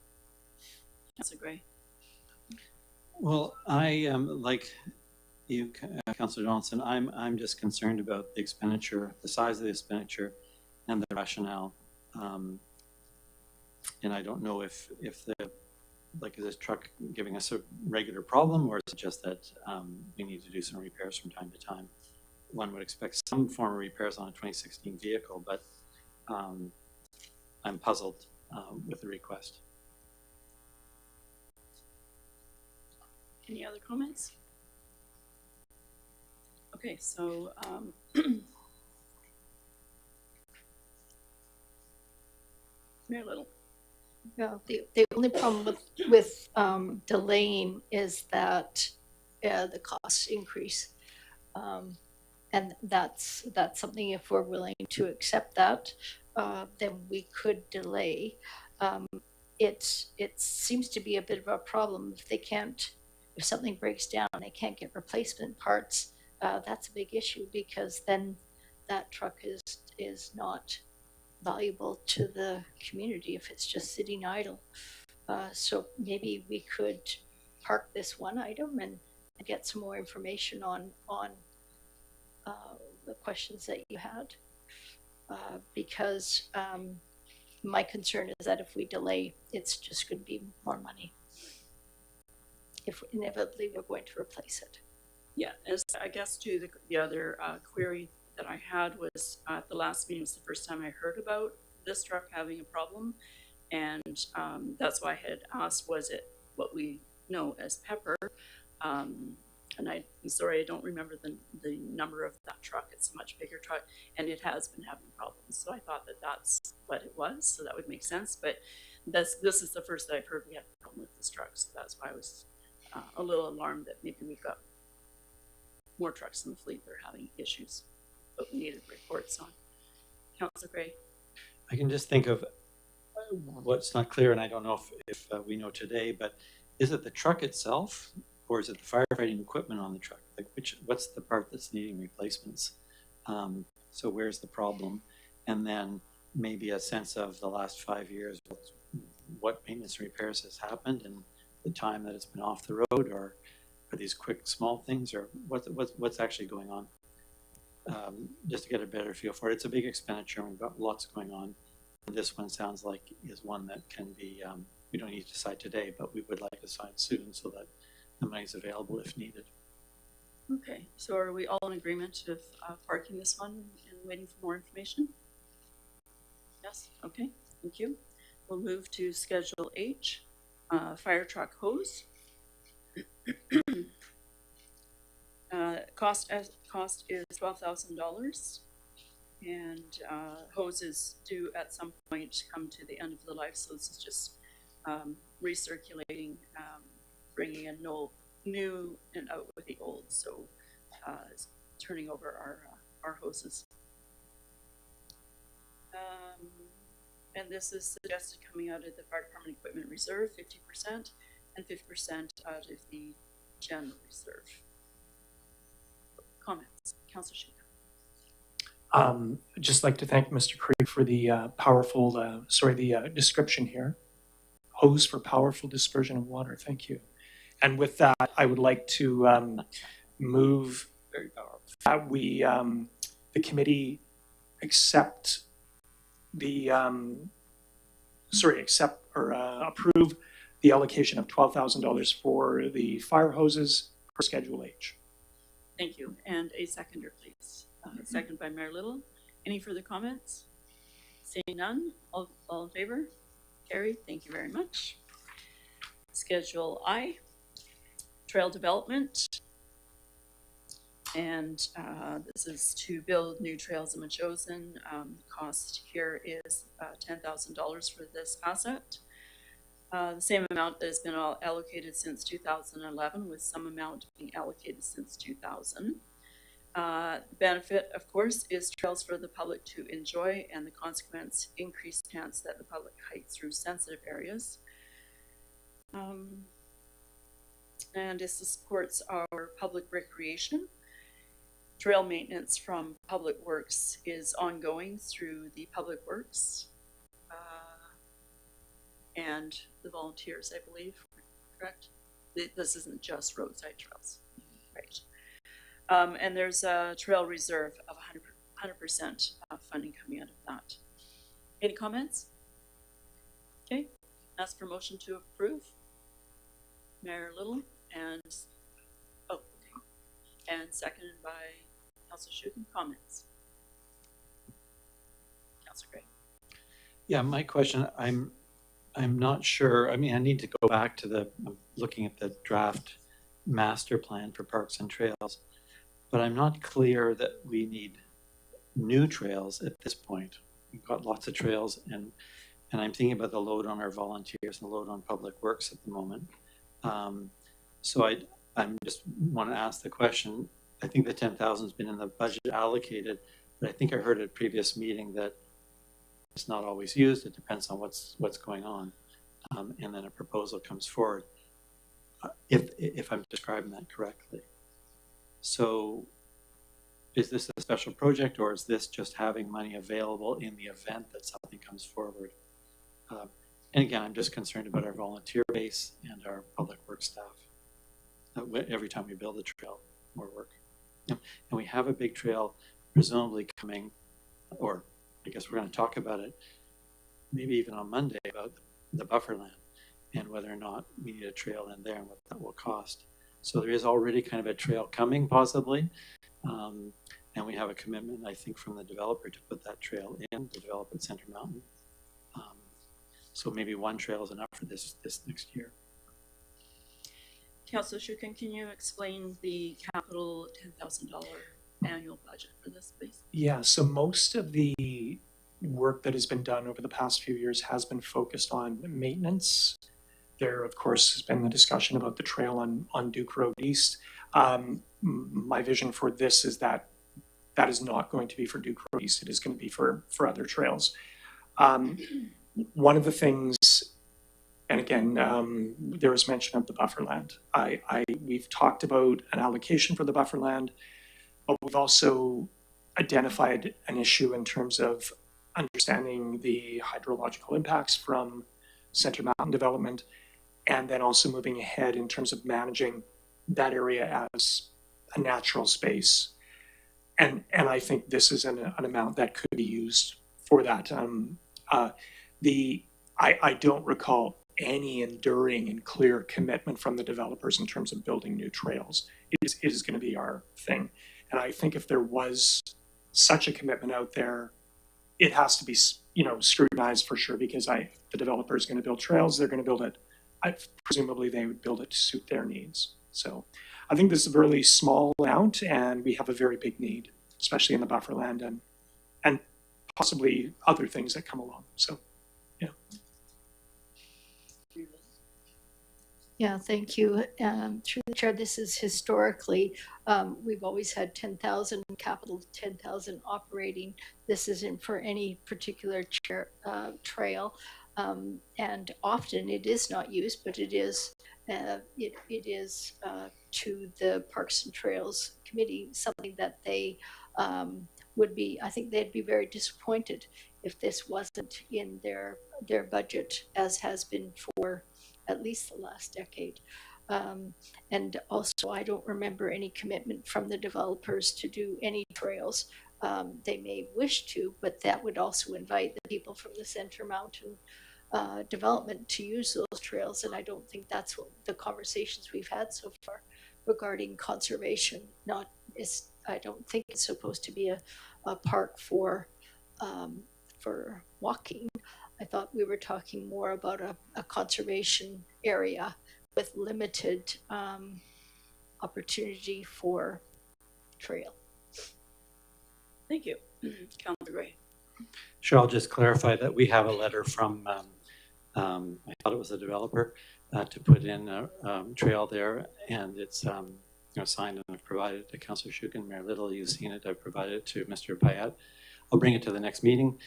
Councillor Gray? Well, I am like you, Councillor Johnson. I'm just concerned about the expenditure, the size of the expenditure, and the rationale. And I don't know if is this truck giving us a regular problem, or is it just that we need to do some repairs from time to time? One would expect some form of repairs on a 2016 vehicle, but I'm puzzled with the request. Any other comments? Okay, so Mayor Little. Yeah, the only problem with delaying is that the costs increase. And that's something, if we're willing to accept that, then we could delay. It seems to be a bit of a problem if something breaks down and they can't get replacement parts. That's a big issue, because then that truck is not valuable to the community if it's just sitting idle. So maybe we could park this one item and get some more information on the questions that you had, because my concern is that if we delay, it's just going to be more money if inevitably we're going to replace it. Yeah, as I guess too, the other query that I had was at the last meeting was the first time I heard about this truck having a problem, and that's why I had asked, was it what we know as Pepper? And I'm sorry, I don't remember the number of that truck. It's a much bigger truck, and it has been having problems. So I thought that that's what it was, so that would make sense. But this is the first that I've heard we had a problem with this truck, so that's why I was a little alarmed that maybe we've got more trucks in the fleet that are having issues, but we needed reports on. Councillor Gray? I can just think of what's not clear, and I don't know if we know today, but is it the truck itself, or is it the firefighting equipment on the truck? Like what's the part that's needing replacements? So where's the problem? And then maybe a sense of the last 5 years, what maintenance repairs has happened and the time that it's been off the road, or are these quick small things, or what's actually going on? Just to get a better feel for it. It's a big expenditure. We've got lots going on. This one sounds like is one that can be, we don't need to decide today, but we would like to decide soon so that the money's available if needed. Okay, so are we all in agreement with parking this one and waiting for more information? Yes, okay, thank you. We'll move to Schedule H, fire truck hose. Cost is $12,000, and hoses do at some point come to the end of the life, so this is just recirculating, bringing in new and out with the old, so turning over our hoses. And this is suggested coming out of the fire department equipment reserve, 50%, and 50% out of the general reserve. Comments? Councillor Shuka. I'd just like to thank Mr. Creed for the powerful, the description here. Hose for powerful dispersion of water. Thank you. And with that, I would like to move Very powerful. that we, the committee accept the, approve the allocation of $12,000 for the fire hoses for Schedule H. Thank you. And a seconder, please. Second by Mayor Little. Any further comments? Seeing none, all in favor? Carried. Thank you very much. Schedule I, trail development. And this is to build new trails in Machosen. Cost here is $10,000 for this asset. The same amount that has been allocated since 2011, with some amount being allocated since 2000. Benefit, of course, is trails for the public to enjoy, and the consequence, increased chance that the public hike through sensitive areas. And this supports our public recreation. Trail maintenance from Public Works is ongoing through the Public Works and the volunteers, I believe, correct? This isn't just roadside trails, right? And there's a trail reserve of 100% funding coming out of that. Any comments? Okay, ask for motion to approve. Mayor Little and, and seconded by Councillor Shuken. Comments? Councillor Gray. Yeah, my question, I'm not sure. I mean, I need to go back to looking at the draft master plan for parks and trails, but I'm not clear that we need new trails at this point. We've got lots of trails, and I'm thinking about the load on our volunteers and the load on Public Works at the moment. So I'm just want to ask the question. I think the 10,000 has been in the budget allocated, but I think I heard at a previous meeting that it's not always used. It depends on what's going on, and then a proposal comes forward. If I'm describing that correctly, so is this a special project, or is this just having money available in the event that something comes forward? And again, I'm just concerned about our volunteer base and our Public Works staff. Every time we build a trail, more work. And we have a big trail presumably coming, or I guess we're going to talk about it maybe even on Monday, about the buffer land and whether or not we need a trail in there and what that will cost. So there is already kind of a trail coming possibly. And we have a commitment, I think, from the developer to put that trail in, to develop at Center Mountain. So maybe one trail is enough for this next year. Councillor Shuken, can you explain the capital $10,000 annual budget for this, please? Yeah, so most of the work that has been done over the past few years has been focused on maintenance. There, of course, has been the discussion about the trail on Duke Road East. My vision for this is that is not going to be for Duke Road East. It is going to be for other trails. One of the things, and again, there was mention of the buffer land. We've talked about an allocation for the buffer land, but we've also identified an issue in terms of understanding the hydrological impacts from Center Mountain development, and then also moving ahead in terms of managing that area as a natural space. And I think this is an amount that could be used for that. I don't recall any enduring and clear commitment from the developers in terms of building new trails. It is going to be our thing. And I think if there was such a commitment out there, it has to be, scrutinized for sure, because the developer is going to build trails. They're going to build it. Presumably they would build it to suit their needs. So I think this is a really small amount, and we have a very big need, especially in the buffer land and possibly other things that come along. So, yeah. Yeah, thank you. Through the chair, this is historically, we've always had 10,000 capital, 10,000 operating. This isn't for any particular trail. And often it is not used, but it is to the Parks and Trails Committee something that they would be. I think they'd be very disappointed if this wasn't in their budget, as has been for at least the last decade. And also, I don't remember any commitment from the developers to do any trails. They may wish to, but that would also invite the people from the Center Mountain development to use those trails. And I don't think that's what the conversations we've had so far regarding conservation. I don't think it's supposed to be a park for walking. I thought we were talking more about a conservation area with limited opportunity for trail. Thank you. Councilor Gray. Sure, I'll just clarify that we have a letter from, I thought it was a developer, to put in a trail there, and it's signed, and I've provided it to Councilor Shukin, Mayor Little. You've seen it. I've provided it to Mr. Payette. I'll bring it to the next meeting.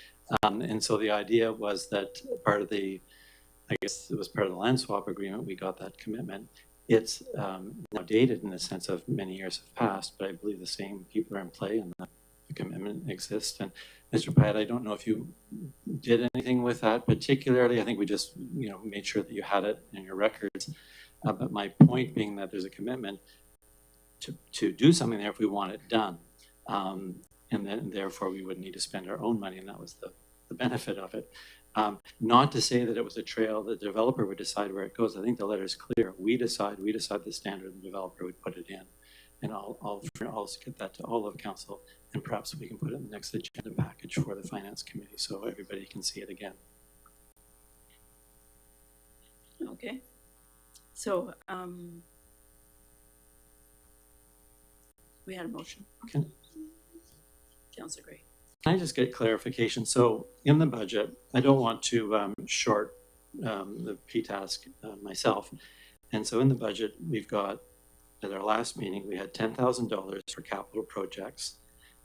And so the idea was that part of the land swap agreement, we got that commitment. It's now dated in the sense of many years have passed, but I believe the same people are in play and the commitment exists. And Mr. Payette, I don't know if you did anything with that particularly. I think we just made sure that you had it in your records. But my point being that there's a commitment to do something there if we want it done. And then therefore we wouldn't need to spend our own money, and that was the benefit of it. Not to say that it was a trail, the developer would decide where it goes. I think the letter is clear. We decide the standard, and the developer would put it in. And I'll get that to all of council, and perhaps we can put it in the next agenda package for the finance committee so everybody can see it again. Okay. So we had a motion. Okay. Councilor Gray. Can I just get clarification? So in the budget, I don't want to short the PTASK myself. And so in the budget, we've got, at our last meeting, we had $10,000 for capital projects,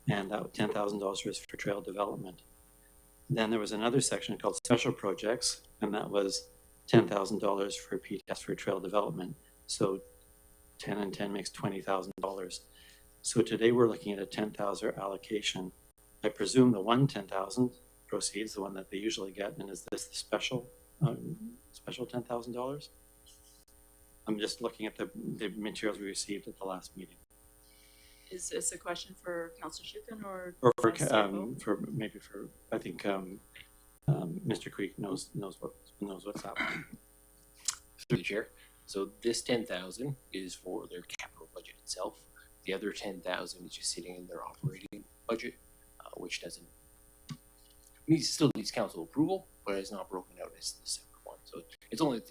and that $10,000 was for trail development. Then there was another section called special projects, and that was $10,000 for PTASK for trail development. So 10 and 10 makes $20,000. So today we're looking at a $10,000 allocation. I presume the one 10,000 proceeds, the one that they usually get, and is this the special $10,000? I'm just looking at the materials we received at the last meeting. Is this a question for Councilor Shukin or For CFO? I think Mr. Creek knows what's happening. Through the chair. So this 10,000 is for their capital budget itself. The other 10,000 is just sitting in their operating budget, which still needs council approval, but it's not broken out as the separate one. So it's only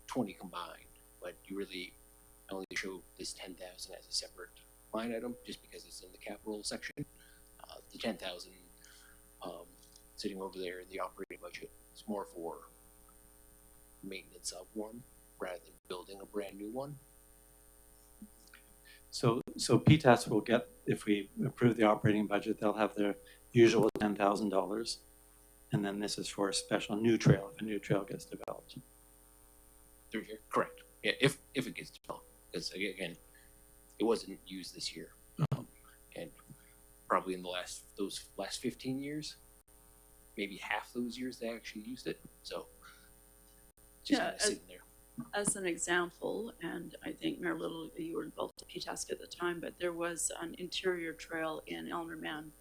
20 combined, but you really only show this 10,000 as a separate line item just because it's in the capital section. The 10,000 sitting over there in the operating budget is more for maintenance of one rather than building a brand new one. So PTAS will get, if we approve the operating budget, they'll have their usual $10,000, and then this is for a special new trail if a new trail gets developed. Through here, correct. Yeah, if it gets developed, because again, it wasn't used this year, and probably in those last 15 years, maybe half those years they actually used it. So just kind of sitting there. As an example, and I think Mayor Little, you were involved with PTASK at the time, but there was an interior trail in Elmerman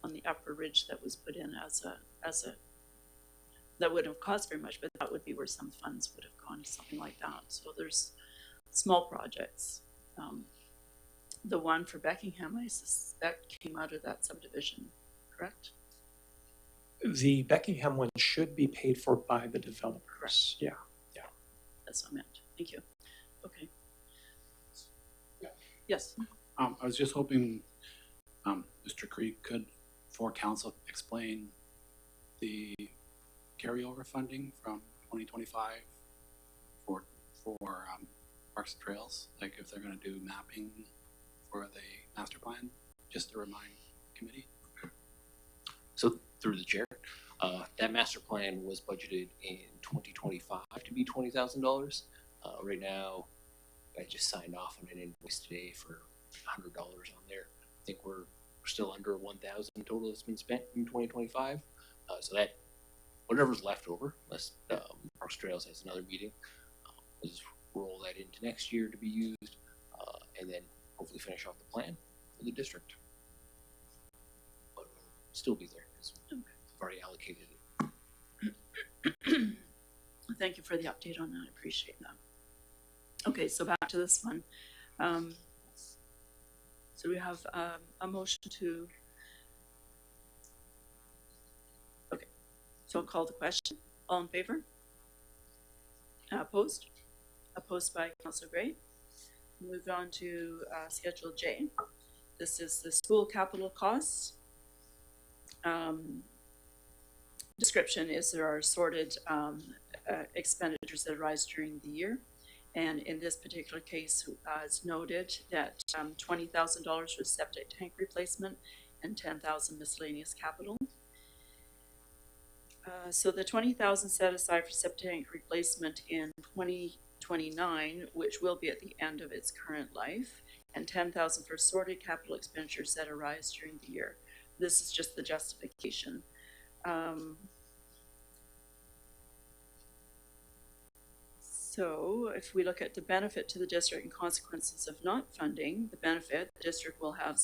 on the upper ridge that was put in as a that wouldn't have cost very much, but that would be where some funds would have gone to something like that. So there's small projects. The one for Beckingham, I suspect, came out of that subdivision, correct? The Beckingham one should be paid for by the developers. Correct. Yeah. That's what I meant. Thank you. Okay. Yeah. Yes. I was just hoping Mr. Creek could, for council, explain the carryover funding from 2025 for Parks and Trails, like if they're going to do mapping for the master plan, just to remind the committee. So through the chair, That master plan was budgeted in 2025 to be $20,000. Right now, I just signed off on an invoice today for $100 on there. I think we're still under 1,000 total that's been spent in 2025. So that whatever's left over, unless Parks Trails has another meeting, we'll just roll that into next year to be used, and then hopefully finish off the plan for the district. But it'll still be there because we've already allocated it. Thank you for the update on that. I appreciate that. Okay, so back to this one. So we have a motion to. Okay, so I'll call the question. All in favor? Opposed? Opposed by Councillor Gray. Move on to Schedule J. This is the school capital costs. Description is there are sorted expenditures that arise during the year. And in this particular case, it's noted that $20,000 for septic tank replacement and $10,000 miscellaneous capital. So the $20,000 set aside for septic tank replacement in 2029, which will be at the end of its current life, and $10,000 for sorted capital expenditures that arise during the year. This is just the justification. So if we look at the benefit to the district and consequences of not funding, the benefit, the district will have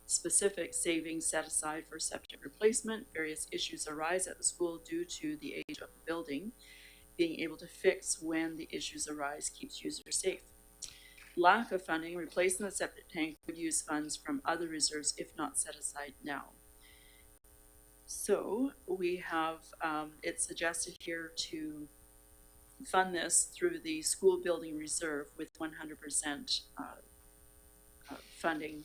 specific savings set aside for septic replacement. Various issues arise at the school due to the age of the building. Being able to fix when the issues arise keeps users safe. Lack of funding, replacing the septic tank would use funds from other reserves if not set aside now. So we have, it's suggested here to fund this through the school building reserve with 100% funding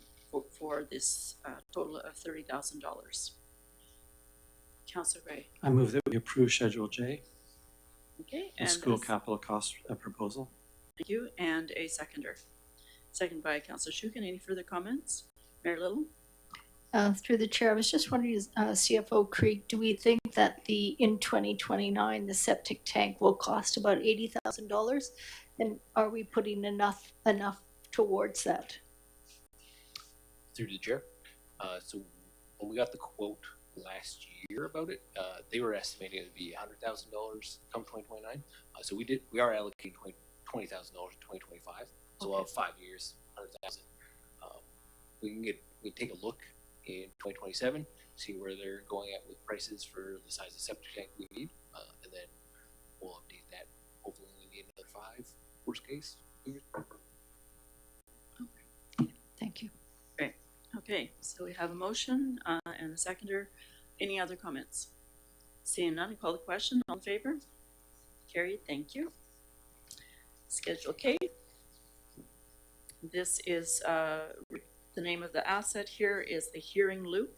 for this total of $30,000. Councillor Gray. I move that we approve Schedule J, Okay, the and school capital cost proposal. thank you, and a seconder. Second by Councillor Shukin. Any further comments? Mayor Little? Through the chair, I was just wondering, CFO Creek, do we think that in 2029, the septic tank will cost about $80,000? And are we putting enough towards that? Through the chair. So when we got the quote last year about it, they were estimating it would be $100,000 come 2029. So we are allocating $20,000 in 2025. So we'll have 5 years, 100,000. We take a look in 2027, see where they're going at with prices for the size of septic tank we need, and then we'll update that. Hopefully we need another 5, worst case. Thank you. Great. Okay, so we have a motion and a seconder. Any other comments? Seeing none, I call the question. All in favor? Carried. Thank you. Schedule K. This is the name of the asset here is the hearing loop.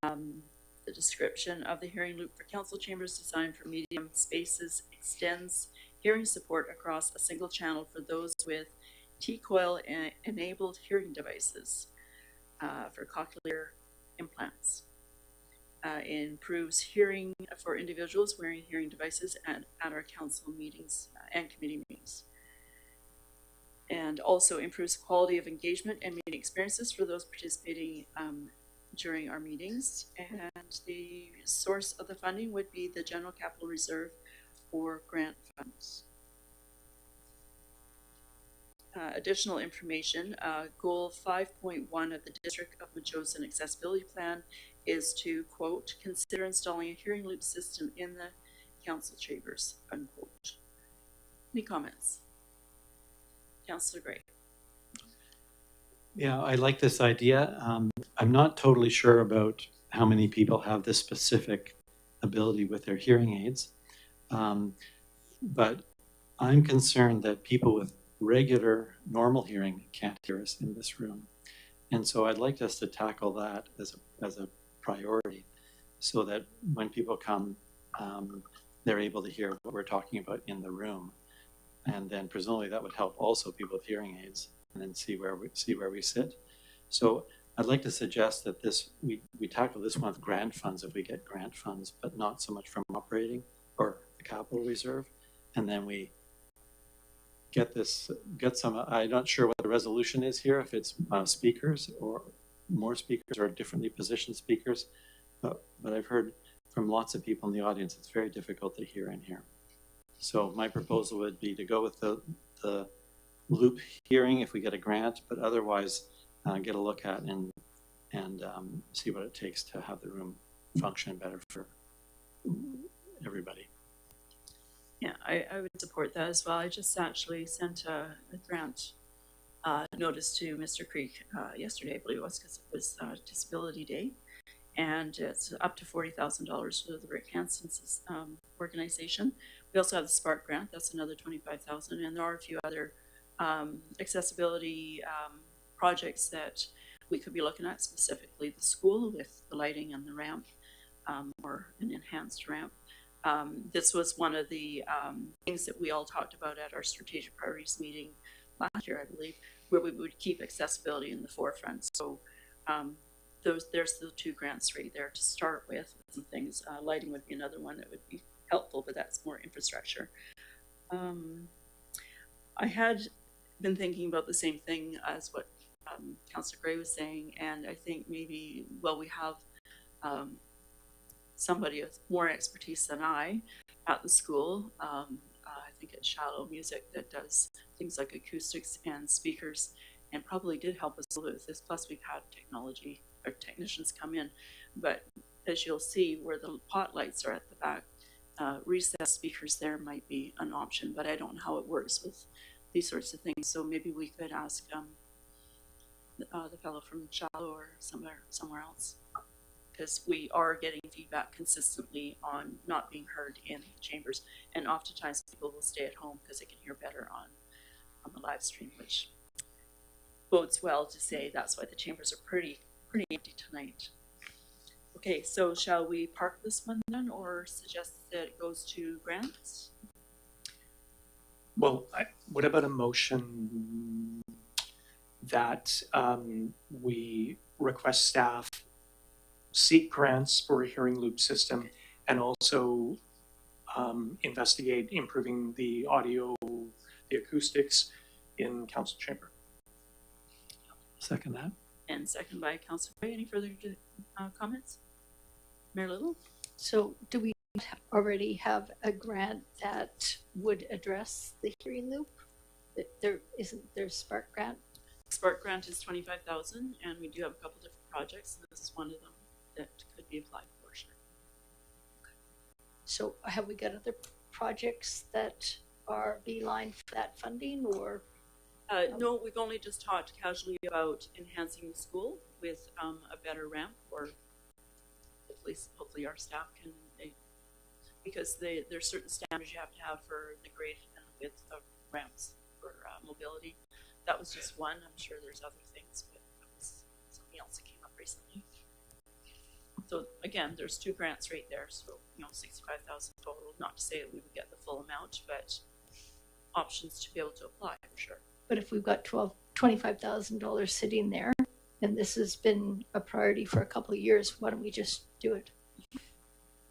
The description of the hearing loop for council chambers designed for medium spaces extends hearing support across a single channel for those with T-coil enabled hearing devices for cochlear implants. Improves hearing for individuals wearing hearing devices at our council meetings and committee meetings. And also improves quality of engagement and meeting experiences for those participating during our meetings. And the source of the funding would be the General Capital Reserve or grant funds. Additional information, goal 5.1 of the District of Metchosin Accessibility Plan is to, quote, consider installing a hearing loop system in the council chambers, unquote. Any comments? Councillor Gray. Yeah, I like this idea. I'm not totally sure about how many people have this specific ability with their hearing aids, but I'm concerned that people with regular, normal hearing can't hear us in this room. And so I'd like us to tackle that as a priority so that when people come, they're able to hear what we're talking about in the room. And then presumably that would help also people with hearing aids and then see where we sit. So I'd like to suggest that we tackle this one with grant funds if we get grant funds, but not so much from operating or the capital reserve. And then we get some, I'm not sure what the resolution is here, if it's speakers or more speakers or differently positioned speakers. But I've heard from lots of people in the audience, it's very difficult to hear in here. So my proposal would be to go with the loop hearing if we get a grant, but otherwise get a look at and see what it takes to have the room function better for everybody. Yeah, I would support that as well. I just actually sent a grant notice to Mr. Creek yesterday, I believe it was, because it was Disability Day. And it's up to $40,000 for the Rick Hansen's organization. We also have the Spark grant, that's another $25,000, and there are a few other accessibility projects that we could be looking at, specifically the school with the lighting and the ramp, or an enhanced ramp. This was one of the things that we all talked about at our strategic priorities meeting last year, I believe, where we would keep accessibility in the forefront. So there's the two grants right there to start with some things. Lighting would be another one that would be helpful, but that's more infrastructure. I had been thinking about the same thing as what Councillor Gray was saying, and I think maybe, well, we have somebody with more expertise than I at the school. I think it's Shallow Music that does things like acoustics and speakers, and probably did help us a little with this. Plus, we've had technology or technicians come in, but as you'll see, where the pot lights are at the back, recessed speakers there might be an option, but I don't know how it works with these sorts of things. So maybe we could ask the fellow from Shallow or somewhere else, because we are getting feedback consistently on not being heard in the chambers, and oftentimes people will stay at home because they can hear better on the live stream, which bodes well to say that's why the chambers are pretty empty tonight. Okay, so shall we park this one then, or suggest that it goes to grants? Well, what about a motion that we request staff seek grants for a hearing loop system and also investigate improving the audio, the acoustics in council chamber? Second that. And second by Councillor Gray. Any further comments? Mayor Little? So do we already have a grant that would address the hearing loop? There's Spark grant? Spark grant is $25,000, and we do have a couple different projects, and this is one of them that could be applied for, sure. So have we got other projects that are beeline for that funding, or? No, we've only just talked casually about enhancing the school with a better ramp, or hopefully our staff can, because there's certain standards you have to have for the grade and width of ramps for mobility. That was just one. I'm sure there's other things, but that was something else that came up recently. So again, there's two grants right there, so $65,000 total. Not to say that we would get the full amount, but options to be able to apply for sure. But if we've got $25,000 sitting there, and this has been a priority for a couple of years, why don't we just do it?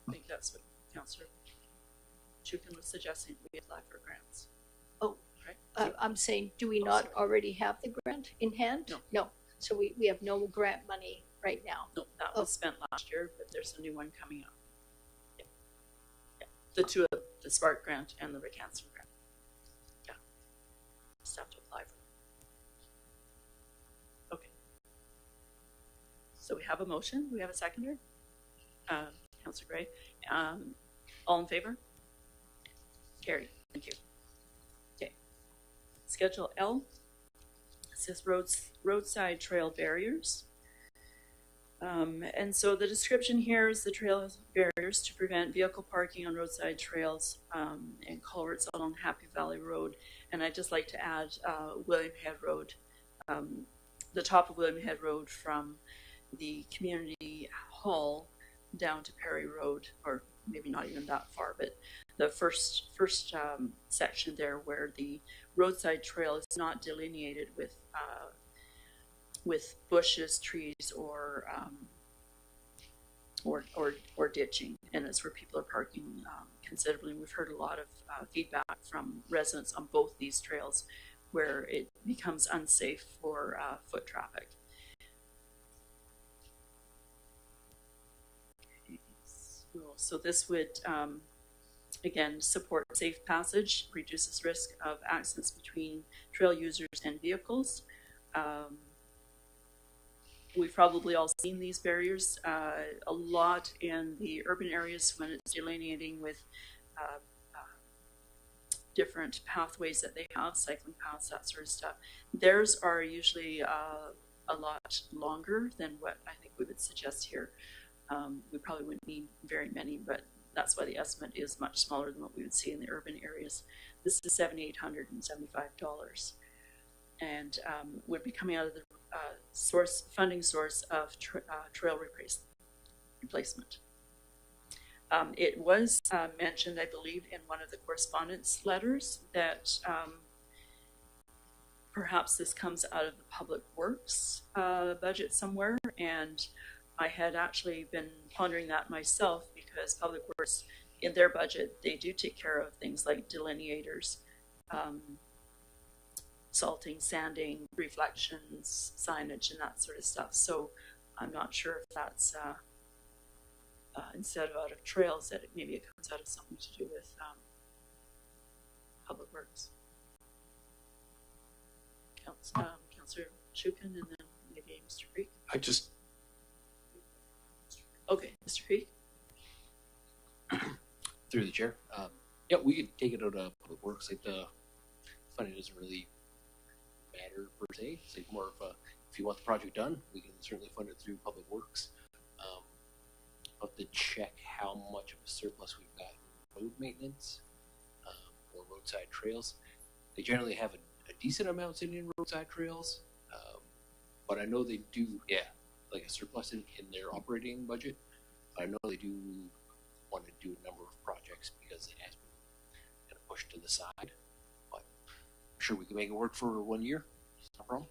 I think that's what Councillor Chukin was suggesting, we apply for grants. Oh, right? I'm saying, do we not already have the grant in hand? No. So we have no grant money right now. No, that was spent last year, but there's a new one coming up. Yeah. The two, the Spark grant and the Rick Hansen grant. Yeah. Just have to apply for them. Okay. So we have a motion. We have a seconder. Councillor Gray. All in favor? Carried. Thank you. Okay. Schedule L. It says roadside trail barriers. And so the description here is the trail barriers to prevent vehicle parking on roadside trails and culverts along Happy Valley Road. And I'd just like to add William Head Road, the top of William Head Road from the community hall down to Perry Road, or maybe not even that far, but the first section there where the roadside trail is not delineated with with bushes, trees, or ditching, and it's where people are parking considerably. We've heard a lot of feedback from residents on both these trails where it becomes unsafe for foot traffic. So this would, again, support safe passage, reduces risk of accidents between trail users and vehicles. We've probably all seen these barriers a lot in the urban areas when it's delineating with different pathways that they have, cycling paths, that sort of stuff. Theirs are usually a lot longer than what I think we would suggest here. We probably wouldn't need very many, but that's why the estimate is much smaller than what we would see in the urban areas. This is $7,875, and would be coming out of the funding source of trail replacement. It was mentioned, I believe, in one of the correspondence letters that perhaps this comes out of the Public Works budget somewhere, and I had actually been pondering that myself, because Public Works, in their budget, they do take care of things like delineators, salting, sanding, reflections, signage, and that sort of stuff. So I'm not sure if that's instead of out of trails, that maybe it comes out of something to do with Public Works. Councillor Shukin, and then maybe Mr. Creek. Okay, Mr. Creek. Through the chair. Yeah, we could take it out of Public Works. Like the funding doesn't really matter per se. It's like more of a, if you want the project done, we can certainly fund it through Public Works. I'll have to check how much of a surplus we've got in road maintenance or roadside trails. They generally have a decent amount sitting in roadside trails, but I know they do, like a surplus in their operating budget. I know they do want to do a number of projects because it has been kind of pushed to the side, but I'm sure we can make it work for 1 year. It's no problem.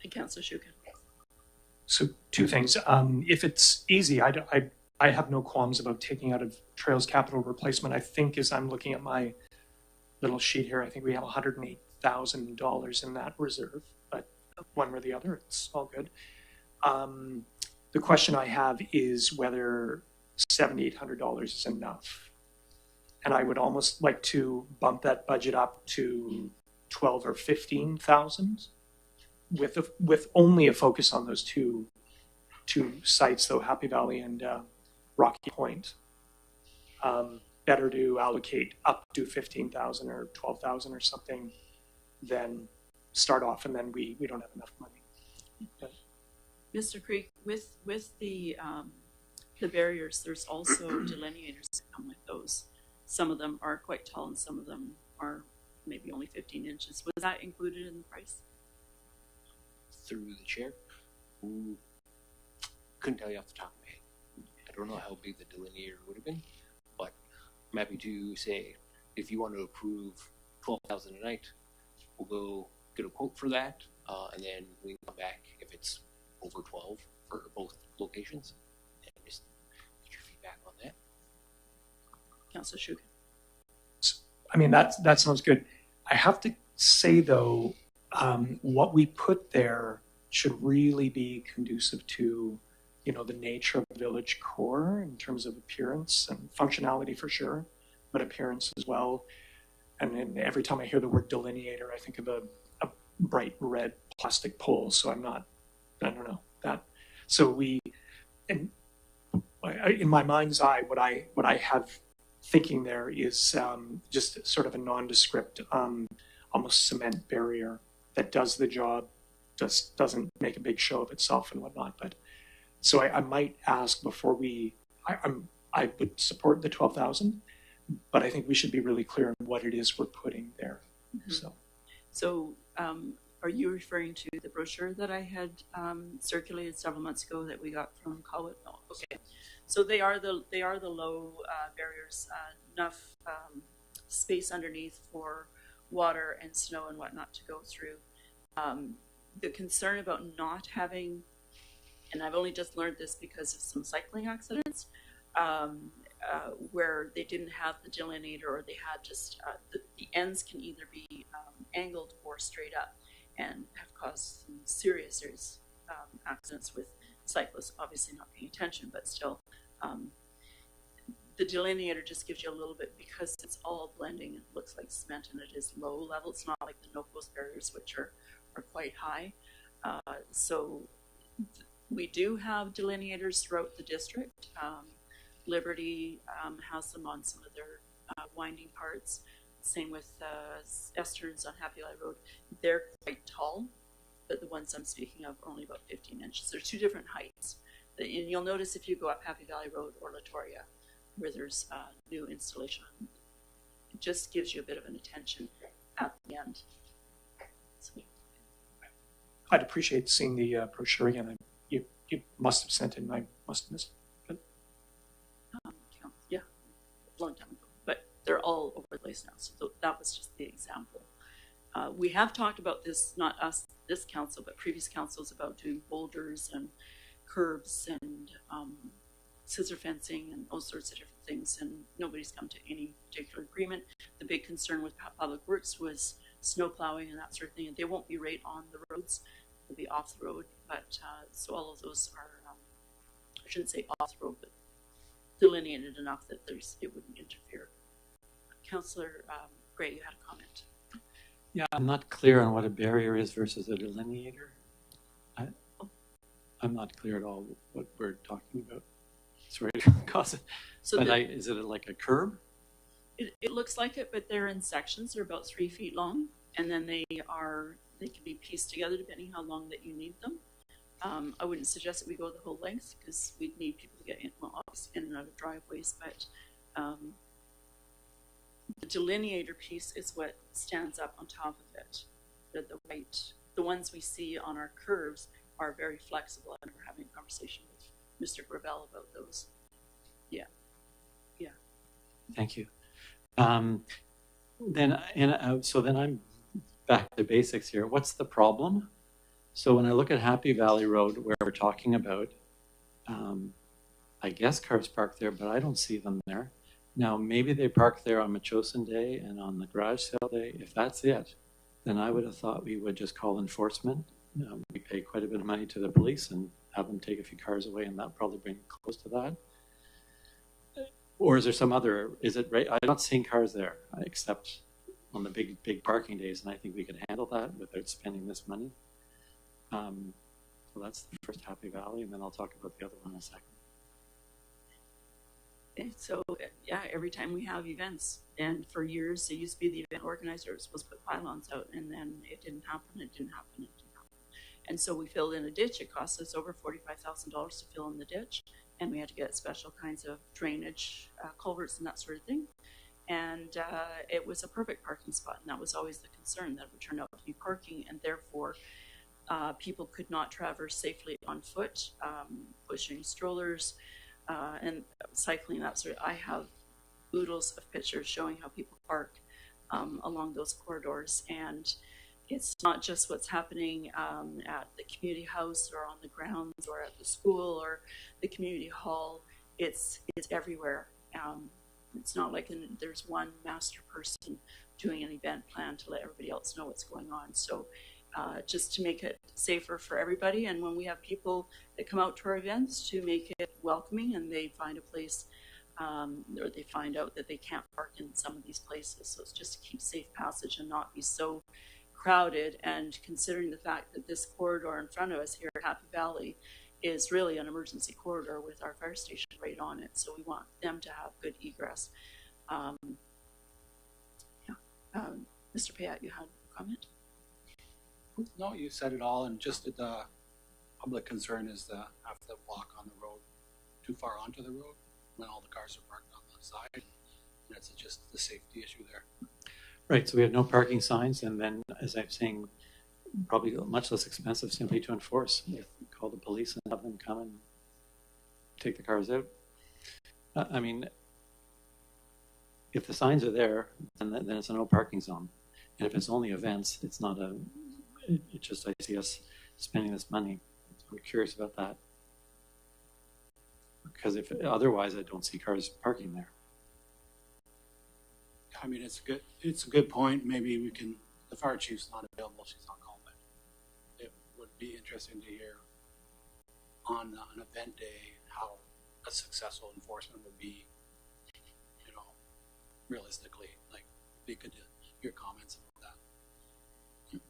And Councillor Shukin. So two things. If it's easy, I have no qualms about taking out of Trails capital replacement. I think as I'm looking at my little sheet here, I think we have $108,000 in that reserve, but one or the other, it's all good. The question I have is whether $7,800 is enough. And I would almost like to bump that budget up to 12 or 15,000 with only a focus on those two sites, though, Happy Valley and Rocky Point. Better to allocate up to 15,000 or 12,000 or something than start off and then we don't have enough money. But, Mr. Creek, with the barriers, there's also delineators that come with those. Some of them are quite tall and some of them are maybe only 15 inches. Was that included in the price? Through the chair, couldn't tell you off the top of my head. I don't know how big the delineator would have been, but I'm happy to say if you want to approve 12,000 a night, we'll go get a quote for that, and then we can come back if it's over 12 for both locations, and just get your feedback on that. Councillor Shukin. I mean, that sounds good. I have to say, though, what we put there should really be conducive to, the nature of the village core in terms of appearance and functionality for sure, but appearance as well. And then every time I hear the word delineator, I think of a bright red plastic pole. So I don't know that. So in my mind's eye, what I have thinking there is just sort of a nondescript, almost cement barrier that does the job, just doesn't make a big show of itself and whatnot. But so I might ask before I would support the 12,000, but I think we should be really clear on what it is we're putting there. Mm-hmm. So are you referring to the brochure that I had circulated several months ago that we got from Colwood? No, okay. So they are the low barriers, enough space underneath for water and snow and whatnot to go through. the concern about not having, and I've only just learned this because of some cycling accidents, where they didn't have the delineator, or they had just, the ends can either be angled or straight up, and have caused some serious accidents with cyclists obviously not paying attention, but still, the delineator just gives you a little bit, because it's all blending. It looks like cement, and it is low level. It's not like the no-post barriers, which are quite high. So we do have delineators throughout the district. Liberty has them on some of their winding parts. Same with Esterns on Happy Valley Road. They're quite tall, but the ones I'm speaking of are only about 15 inches. There's two different heights. And you'll notice if you go up Happy Valley Road or Latoria, where there's new installation, it just gives you a bit of an attention at the end. So, I'd appreciate seeing the brochure again. You must have sent it, and I must have missed it. yeah, a long time ago, but they're all over the place now. So that was just the example. We have talked about this, not us, this council, but previous councils, about doing boulders and curbs and scissor fencing and all sorts of different things, and nobody's come to any particular agreement. The big concern with Public Works was snow plowing and that sort of thing, and they won't be right on the roads. They'll be off the road, but so all of those are, I shouldn't say off the road, but delineated enough that it wouldn't interfere. Councillor Gray, you had a comment. Yeah, I'm not clear on what a barrier is versus a delineator. I'm not clear at all what we're talking about. Sorry to cause it. So But is it like a curb? it looks like it, but they're in sections. They're about 3 feet long, and then they can be pieced together depending how long that you need them. I wouldn't suggest that we go the whole length, because we'd need people to get in, well, obviously in and out of driveways, but the delineator piece is what stands up on top of it. The ones we see on our curves are very flexible. I remember having a conversation with Mr. Gravel about those. Yeah. Thank you. So then I'm back to basics here. What's the problem? So when I look at Happy Valley Road, where we're talking about, I guess cars park there, but I don't see them there. Now, maybe they park there on Machosen Day and on the garage sale day. If that's it, then I would have thought we would just call enforcement. We pay quite a bit of money to the police and have them take a few cars away, and that probably bring close to that. Or is there some other, is it right? I'm not seeing cars there, except on the big parking days, and I think we could handle that without spending this money. So that's the first Happy Valley, and then I'll talk about the other one in a second. Okay, so yeah, every time we have events, and for years it used to be the event organizer was supposed to put pylons out, and then it didn't happen. And so we filled in a ditch. It cost us over $45,000 to fill in the ditch, and we had to get special kinds of drainage, culverts and that sort of thing. And it was a perfect parking spot, and that was always the concern, that it would turn out to be parking, and therefore people could not traverse safely on foot, pushing strollers and cycling, that sort of. I have oodles of pictures showing how people park along those corridors, and it's not just what's happening at the community house or on the grounds or at the school or the community hall. It's everywhere. It's not like there's one master person doing an event plan to let everybody else know what's going on. So just to make it safer for everybody, and when we have people that come out to our events, to make it welcoming, and they find a place or they find out that they can't park in some of these places. So it's just to keep safe passage and not be so crowded, and considering the fact that this corridor in front of us here at Happy Valley is really an emergency corridor with our fire station right on it, so we want them to have good egress. Mr. Payat, you had a comment? No, you said it all, and just the public concern is the have to walk on the road too far onto the road when all the cars are parked on the side. And that's just the safety issue there. Right, so we have no parking signs, and then, as I'm saying, probably much less expensive simply to enforce. You call the police and have them come and take the cars out. I mean, if the signs are there, then it's a no parking zone. And if it's only events, it's not it just, I see us spending this money. I'm curious about that. Because if, otherwise I don't see cars parking there. I mean, it's a good point. Maybe we can, the fire chief's not available, she's on call, but it would be interesting to hear on an event day how a successful enforcement would be, you know, realistically. Like, it'd be good to hear comments about that.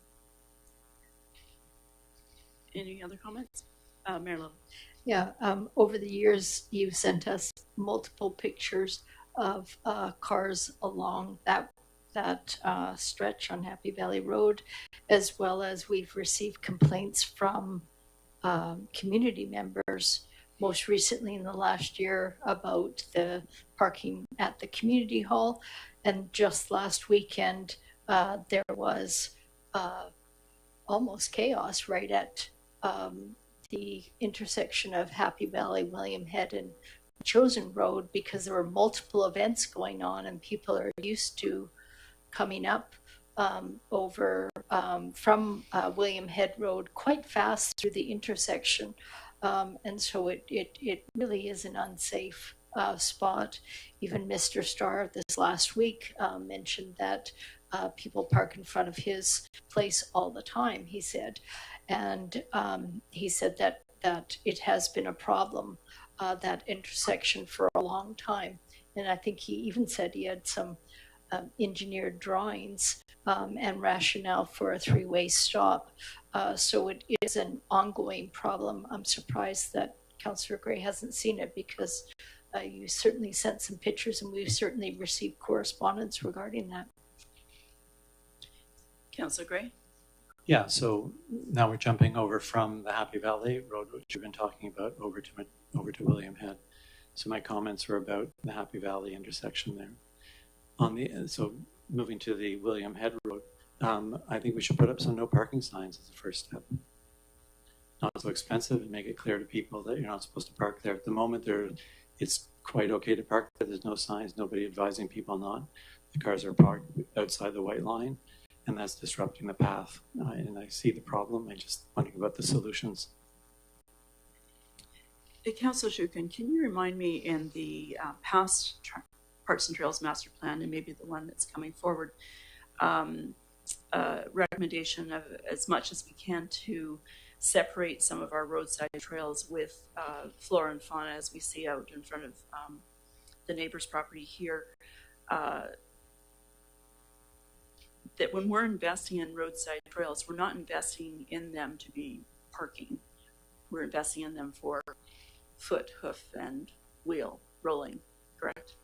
Any other comments? Mayor Little. Yeah, over the years, you've sent us multiple pictures of cars along that stretch on Happy Valley Road, as well as we've received complaints from community members, most recently in the last year, about the parking at the community hall. And just last weekend, there was almost chaos right at the intersection of Happy Valley, William Head, and Chosen Road, because there were multiple events going on and people are used to coming up over from William Head Road quite fast through the intersection. And so it really is an unsafe spot. Even Mr. Starr this last week mentioned that people park in front of his place all the time, he said. And he said that it has been a problem, that intersection, for a long time. And I think he even said he had some engineered drawings and rationale for a three-way stop. So it is an ongoing problem. I'm surprised that Councillor Gray hasn't seen it, because you certainly sent some pictures and we've certainly received correspondence regarding that. Councillor Gray. Yeah, so now we're jumping over from the Happy Valley Road, which we've been talking about, over to William Head. So my comments were about the Happy Valley intersection there. So moving to the William Head Road, I think we should put up some no parking signs as a first step. Not so expensive, and make it clear to people that you're not supposed to park there. At the moment, it's quite okay to park there. There's no signs, nobody advising people not. The cars are parked outside the white line, and that's disrupting the path. And I see the problem. I just wondering about the solutions. Councillor Shukin, can you remind me, in the past Parks and Trails Master Plan, and maybe the one that's coming forward, recommendation of, as much as we can, to separate some of our roadside trails with flora and fauna, as we see out in front of the neighbor's property here, that when we're investing in roadside trails, we're not investing in them to be parking. We're investing in them for foot, hoof, and wheel rolling, correct?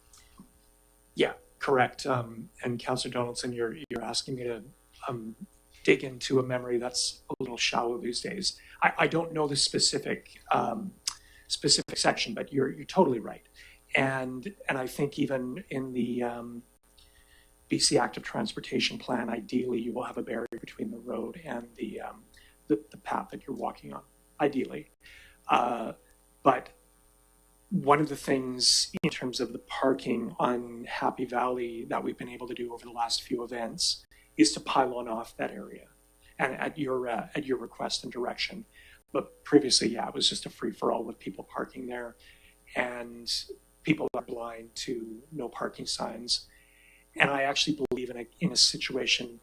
Yeah, correct. And Councillor Donaldson, you're asking me to dig into a memory that's a little shallow these days. I don't know the specific section, but you're totally right. And I think even in the BC Active Transportation Plan, ideally you will have a barrier between the road and the path that you're walking on, ideally. But one of the things in terms of the parking on Happy Valley that we've been able to do over the last few events is to pylon off that area, and at your request and direction. But previously, yeah, it was just a free-for-all with people parking there, and people are blind to no parking signs. And I actually believe in a situation,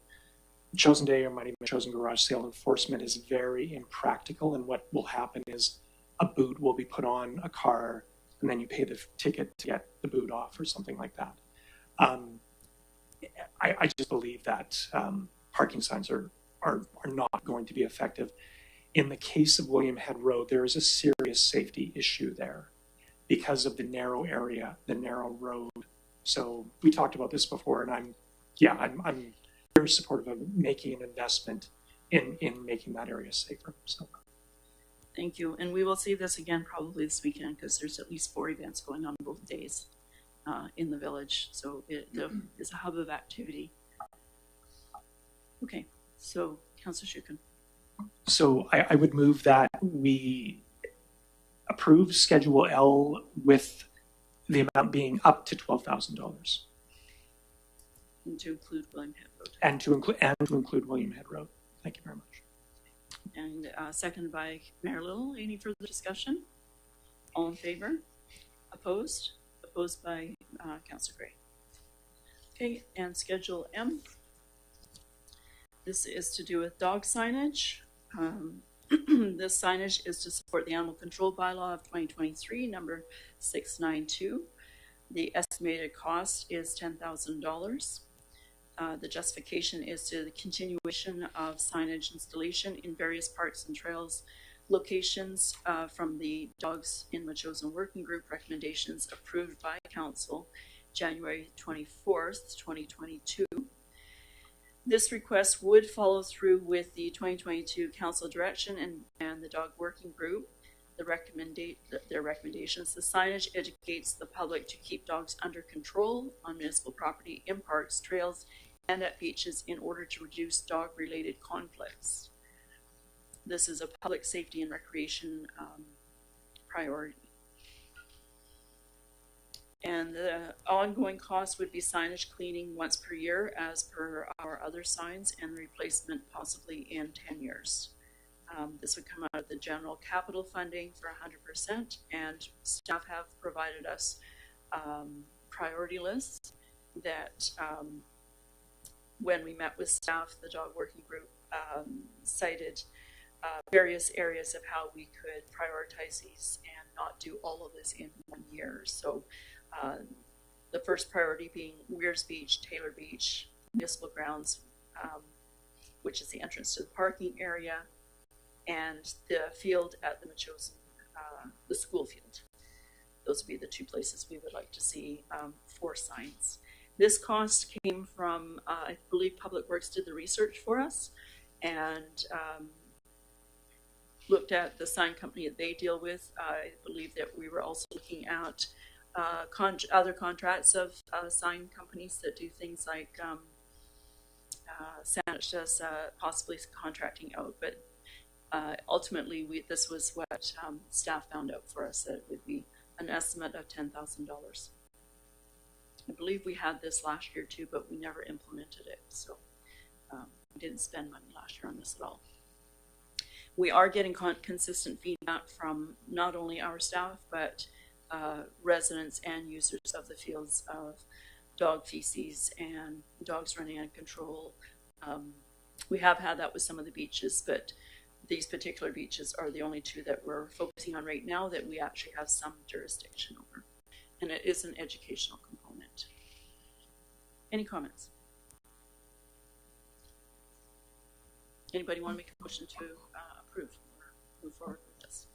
Chosen Day, or might even Chosen Garage Sale enforcement, is very impractical. And what will happen is a boot will be put on a car, and then you pay the ticket to get the boot off or something like that. I just believe that parking signs are not going to be effective. In the case of William Head Road, there is a serious safety issue there because of the narrow area, the narrow road. So we talked about this before, and I'm very supportive of making an investment in making that area safer. So. Thank you. And we will see this again probably this weekend, because there's at least 4 events going on both days in the village. So it is a hub of activity. Okay, so Councillor Shukin. So I would move that we approve Schedule L with the amount being up to $12,000. And to include William Head Road. And to include William Head Road. Thank you very much. And seconded by Mayor Little. Any further discussion? All in favor? Opposed? Opposed by Councillor Gray. Okay, and Schedule M. This is to do with dog signage. This signage is to support the Animal Control Bylaw of 2023, number 692. The estimated cost is $10,000. The justification is to the continuation of signage installation in various parks and trails locations from the Dogs in My Chosen Working Group recommendations approved by Council January 24th, 2022. This request would follow through with the 2022 Council direction and the Dog Working Group. Their recommendations. The signage educates the public to keep dogs under control on municipal property, in parks, trails, and at beaches in order to reduce dog-related conflicts. This is a public safety and recreation priority. And the ongoing cost would be signage cleaning once per year as per our other signs, and replacement possibly in 10 years. This would come out of the general capital funding for 100%, and staff have provided us priority lists that when we met with staff, the Dog Working Group cited various areas of how we could prioritize these and not do all of this in 1 year. So the first priority being Weirs Beach, Taylor Beach, municipal grounds, which is the entrance to the parking area, and the field at the Machosen, the school field. Those would be the two places we would like to see 4 signs. This cost came from, I believe Public Works did the research for us and looked at the sign company that they deal with. I believe that we were also looking at other contracts of sign companies that do things like Saanich does possibly contracting out, but ultimately this was what staff found out for us, that it would be an estimate of $10,000. I believe we had this last year too, but we never implemented it, so we didn't spend money last year on this at all. We are getting consistent feedback from not only our staff, but residents and users of the fields of dog feces and dogs running out of control. We have had that with some of the beaches, but these particular beaches are the only 2 that we're focusing on right now that we actually have some jurisdiction over. And it is an educational component. Any comments? Anybody want to make a motion to approve or move forward with this?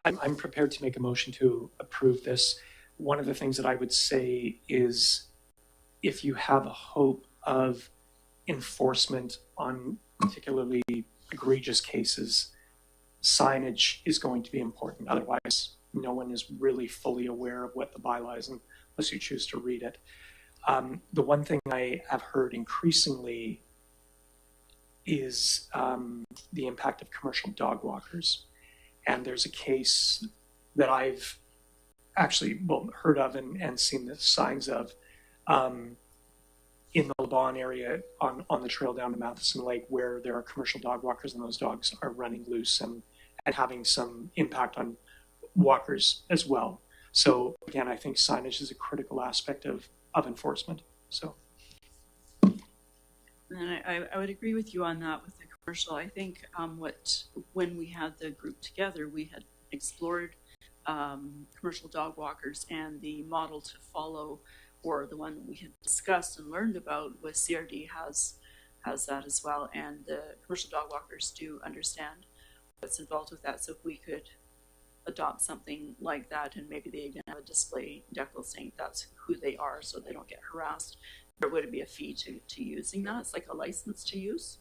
I'm prepared to make a motion to approve this. One of the things that I would say is if you have a hope of enforcement on particularly egregious cases, signage is going to be important. Otherwise, no one is really fully aware of what the bylaw is unless you choose to read it. The one thing I have heard increasingly is the impact of commercial dog walkers. And there's a case that I've actually heard of and seen the signs of in the Laban area on the trail down to Matheson Lake, where there are commercial dog walkers and those dogs are running loose and having some impact on walkers as well. So again, I think signage is a critical aspect of enforcement. So, and I would agree with you on that with the commercial. I think when we had the group together, we had explored commercial dog walkers, and the model to follow, or the one we had discussed and learned about, was CRD has that as well, and the commercial dog walkers do understand what's involved with that. So if we could adopt something like that, and maybe they even have a display decal saying that's who they are so they don't get harassed, there would be a fee to using that. It's like a license to use.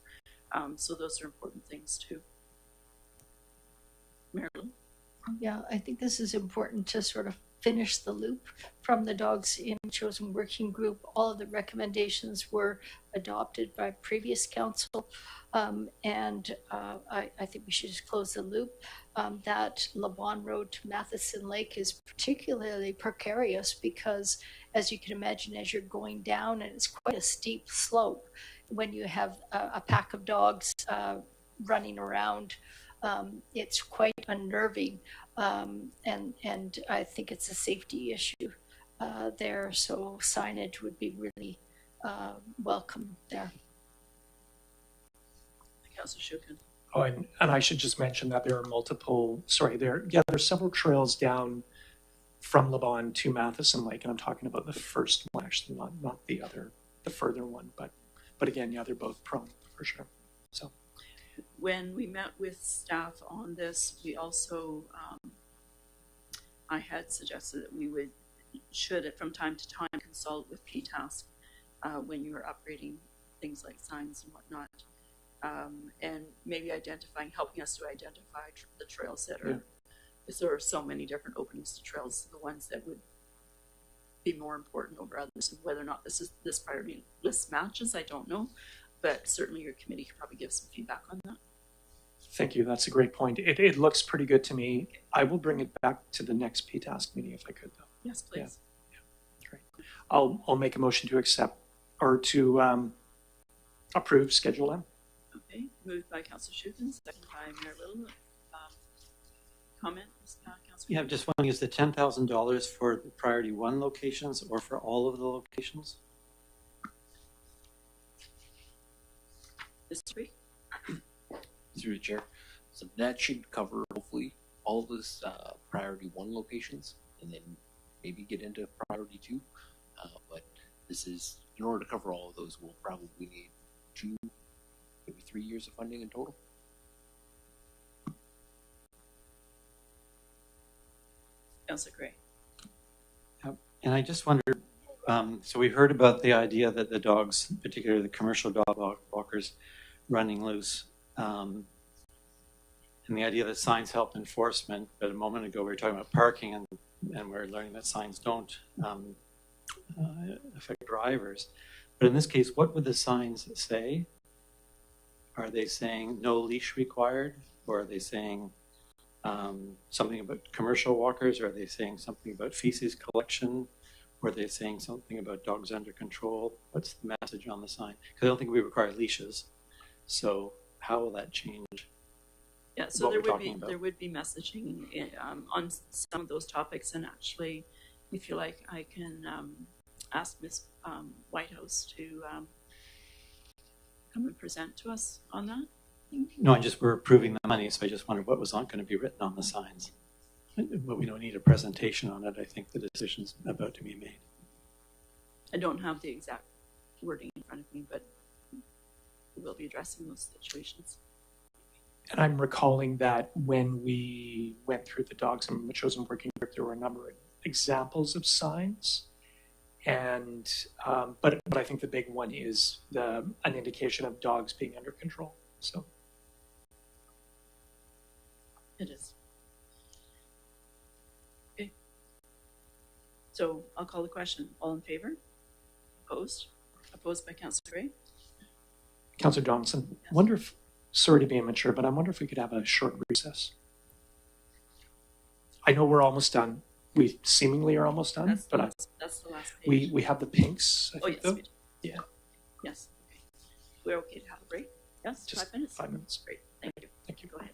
So those are important things too. Marilyn? Yeah, I think this is important to sort of finish the loop from the Dogs in Chosen Working Group. All of the recommendations were adopted by previous council, and I think we should just close the loop. That Laban Road to Matheson Lake is particularly precarious because, as you can imagine, as you're going down, and it's quite a steep slope, when you have a pack of dogs running around, it's quite unnerving. And I think it's a safety issue there. So signage would be really welcome there. Councillor Shukin. Oh, and I should just mention that there are multiple, there's several trails down from Lebon to Matheson Lake, and I'm talking about the first one, actually, not the other, the further one, but again, yeah, they're both prone, for sure, so. When we met with staff on this, we also, I had suggested that we should from time to time consult with PTASC when you are upgrading things like signs and whatnot. And maybe helping us to identify the trails that are, because there are so many different openings to trails, the ones that would be more important over others, and whether or not this priority list matches, I don't know, but certainly your committee could probably give some feedback on that. Thank you, that's a great point. It looks pretty good to me. I will bring it back to the next PTASC meeting if I could, though. Yes, please. Yeah. Great. I'll make a motion to accept, or to approve Schedule M. Okay, moved by Councillor Shukin, seconded by Mayor Little. Comment, Councillor? Yeah, just wondering, is the $10,000 for the priority 1 locations or for all of the locations? Mr. Reed? Through the chair. So that should cover hopefully all of this priority 1 locations, and then maybe get into priority 2. But this is, in order to cover all of those, we'll probably need 2, maybe 3 years of funding in total. Councillor Gray? And I just wondered, so we heard about the idea that the dogs, particularly the commercial dog walkers, running loose, and the idea that signs help enforcement. But a moment ago we were talking about parking, and we're learning that signs don't affect drivers. But in this case, what would the signs say? Are they saying no leash required, or are they saying something about commercial walkers, or are they saying something about feces collection, or are they saying something about dogs under control? What's the message on the sign? Because I don't think we require leashes. So how will that change? Yeah, so what there we're would be talking about? there would be messaging on some of those topics, and actually, if you like, I can ask Ms. Whitehouse to come and present to us on that. No, we're approving the money, so I just wondered what was going to be written on the signs. But we don't need a presentation on it. I think the decision's about to be made. I don't have the exact wording in front of me, but we will be addressing those situations. And I'm recalling that when we went through the dogs and chosen working group, there were a number of examples of signs. And but I think the big one is an indication of dogs being under control. So It is. Okay. So I'll call the question. All in favor? Opposed? Opposed by Councillor Gray? Councillor Johnson, Yes. wonder if, sorry to be immature, but I wonder if we could have a short recess. I know we're almost done. We seemingly are almost done, That's the but last, that's the last page. we have the pinks. I Oh, think, yes, though. we do. Yeah. Yes, okay. We're okay to have a break? Yes, Just 5 minutes? 5 minutes. Great, thank you. Thank you. Go ahead.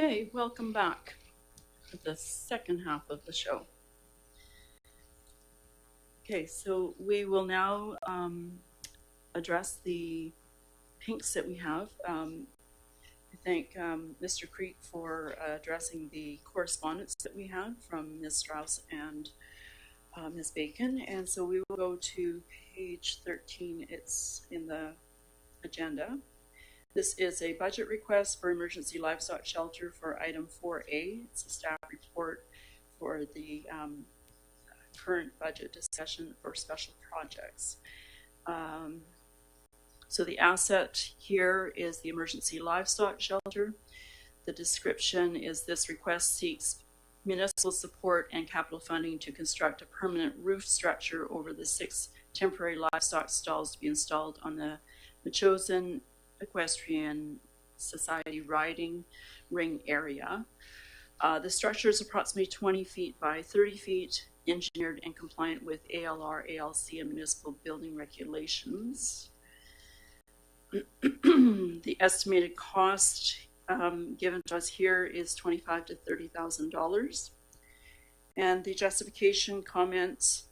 Okay, welcome back to the second half of the show. Okay, so we will now address the pinks that we have. I thank Mr. Creek for addressing the correspondence that we have from Ms. Strauss and Ms. Bacon. And so we will go to page 13. It's in the agenda. This is a budget request for emergency livestock shelter for item 4A. It's a staff report for the current budget discussion for special projects. So the asset here is the emergency livestock shelter. The description is this request seeks municipal support and capital funding to construct a permanent roof structure over the 6 temporary livestock stalls to be installed on the Machosen Equestrian Society riding ring area. The structure is approximately 20 feet by 30 feet, engineered and compliant with ALR, ALC, and municipal building regulations. The estimated cost given to us here is $25,000 to $30,000. And the justification comments,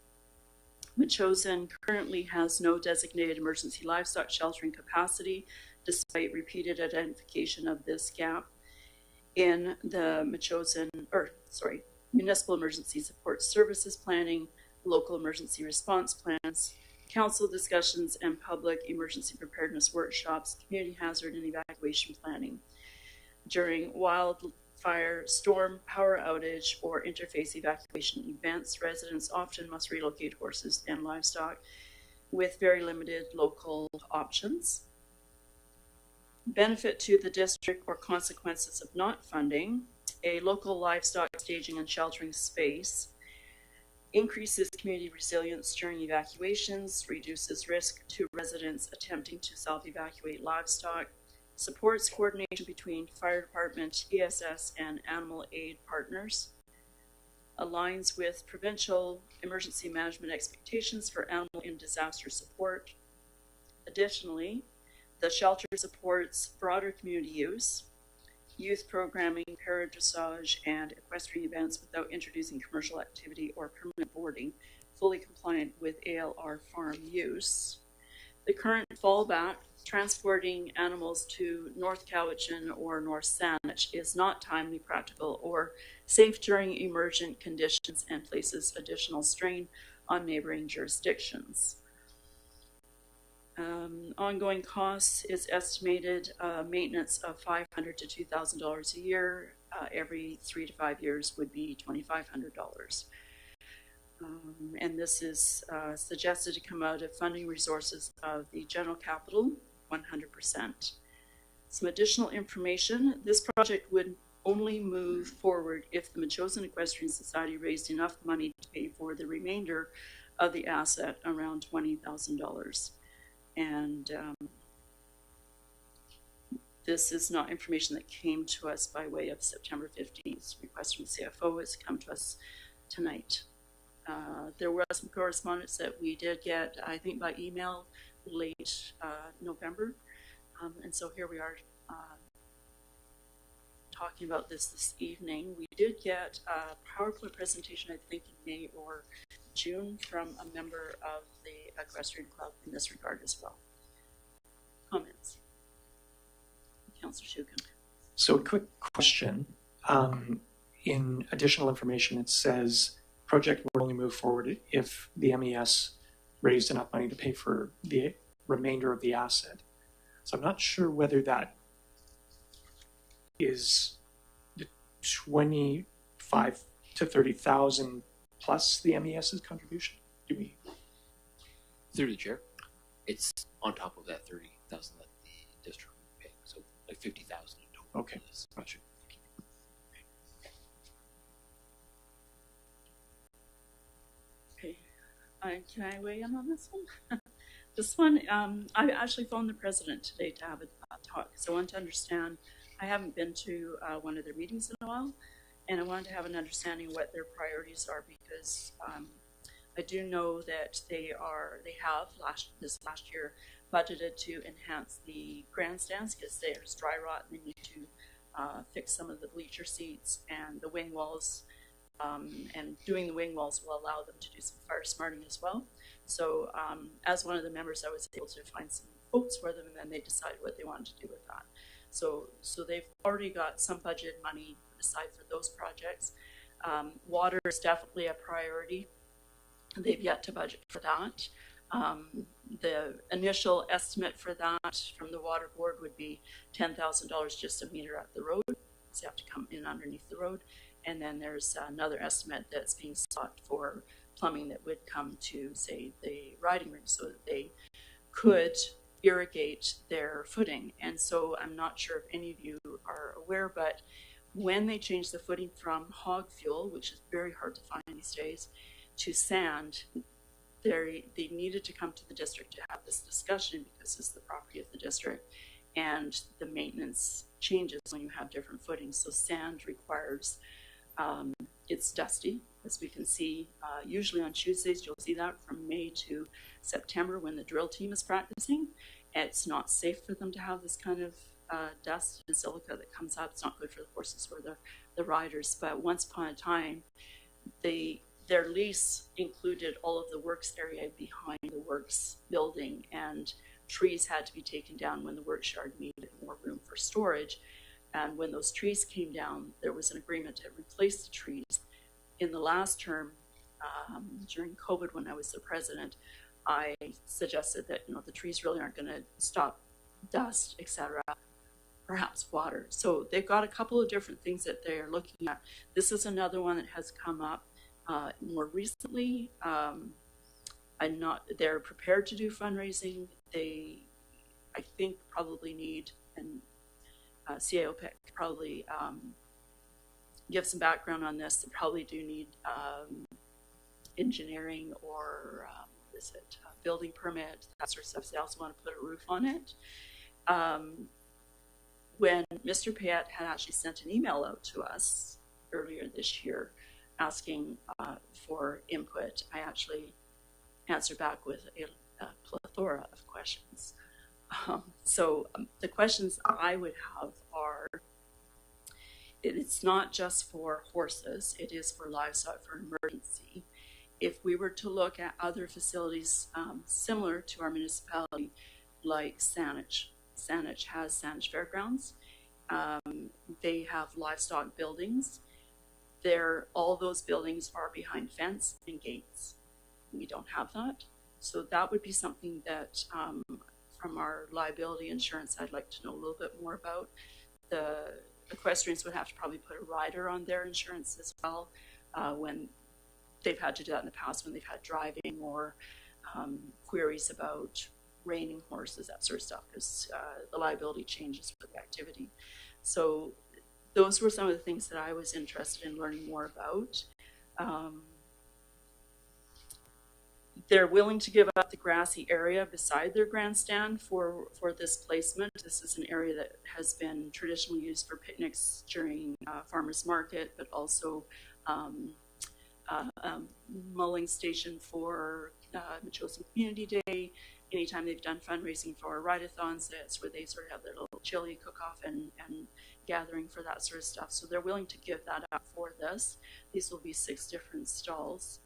Machosen currently has no designated emergency livestock sheltering capacity, despite repeated identification of this gap in the Municipal Emergency Support Services Planning, Local Emergency Response Plans, council discussions, and public emergency preparedness workshops, community hazard and evacuation planning. During wildfire, storm, power outage, or interface evacuation events, residents often must relocate horses and livestock with very limited local options. Benefit to the district or consequences of not funding: a local livestock staging and sheltering space increases community resilience during evacuations, reduces risk to residents attempting to self-evacuate livestock, supports coordination between fire department, ESS, and animal aid partners, aligns with provincial emergency management expectations for animal and disaster support. Additionally, the shelter supports broader community use, youth programming, para-dressage, and equestrian events without introducing commercial activity or permanent boarding, fully compliant with ALR farm use. The current fallback, transporting animals to North Cowichan or North Saanich, is not timely, practical, or safe during emergent conditions and places additional strain on neighboring jurisdictions. Ongoing costs is estimated maintenance of $500 to $2,000 a year. Every 3 to 5 years would be $2,500. And this is suggested to come out of funding resources of the general capital, 100%. Some additional information: this project would only move forward if the Machosen Equestrian Society raised enough money to pay for the remainder of the asset, around $20,000. And this is not information that came to us by way of September 15th request from CFO. It's come to us tonight. There was some correspondence that we did get, I think, by email late November. And so here we are talking about this evening. We did get a PowerPoint presentation, I think, in May or June from a member of the Equestrian Club in this regard as well. Comments? Councillor Shukin. So a quick question. In additional information, it says project will only move forward if the MES raised enough money to pay for the remainder of the asset. So I'm not sure whether that is the 25 to 30,000 plus the MES's contribution. Do we? Through the chair, it's on top of that 30,000 that the district would pay, so like 50,000 in total. Okay, gotcha. Okay, can I weigh in on this one? This one, I actually phoned the president today to have a talk, because I want to understand. I haven't been to one of their meetings in a while, and I wanted to have an understanding of what their priorities are, because I do know that they have this last year budgeted to enhance the grandstands, because there's dry rot and they need to fix some of the bleacher seats and the wing walls. And doing the wing walls will allow them to do some fire smarting as well. So as one of the members, I was able to find some quotes for them, and then they decided what they wanted to do with that. So they've already got some budget money aside for those projects. Water is definitely a priority. They've yet to budget for that. The initial estimate for that from the water board would be $10,000 just a meter up the road. So you have to come in underneath the road. And then there's another estimate that's being sought for plumbing that would come to, say, the riding ring so that they could irrigate their footing. And so I'm not sure if any of you are aware, but when they changed the footing from hog fuel, which is very hard to find these days, to sand, they needed to come to the district to have this discussion because it's the property of the district, and the maintenance changes when you have different footings. So sand requires, it's dusty, as we can see. Usually on Tuesdays, you'll see that from May to September when the drill team is practicing. It's not safe for them to have this kind of dust and silica that comes up. It's not good for the horses or the riders. But once upon a time, their lease included all of the works area behind the works building, and trees had to be taken down when the works yard needed more room for storage. And when those trees came down, there was an agreement to replace the trees. In the last term, during COVID, when I was the president, I suggested that the trees really aren't going to stop dust, etc. Perhaps water. So they've got a couple of different things that they're looking at. This is another one that has come up more recently. They're prepared to do fundraising. They, I think, probably need, and CAO could probably give some background on this. They probably do need engineering or building permit, that sort of stuff. They also want to put a roof on it. When Mr. Payette had actually sent an email out to us earlier this year asking for input, I actually answered back with a plethora of questions. The questions I would have are, it's not just for horses, it is for livestock, for emergency. If we were to look at other facilities similar to our municipality, like Saanich has Saanich Fairgrounds. They have livestock buildings. All those buildings are behind fence and gates. We don't have that. So that would be something that from our liability insurance, I'd like to know a little bit more about. The equestrians would have to probably put a rider on their insurance as well when they've had to do that in the past, when they've had driving or queries about reining horses, that sort of stuff, because the liability changes with the activity. So those were some of the things that I was interested in learning more about. They're willing to give up the grassy area beside their grandstand for this placement. This is an area that has been traditionally used for picnics during farmers market, but also mulling station for Machosen Community Day. Anytime they've done fundraising for ride-a-thons, that's where they sort of have their little chili cook-off and gathering for that sort of stuff. So they're willing to give that up for this. These will be 6 different stalls.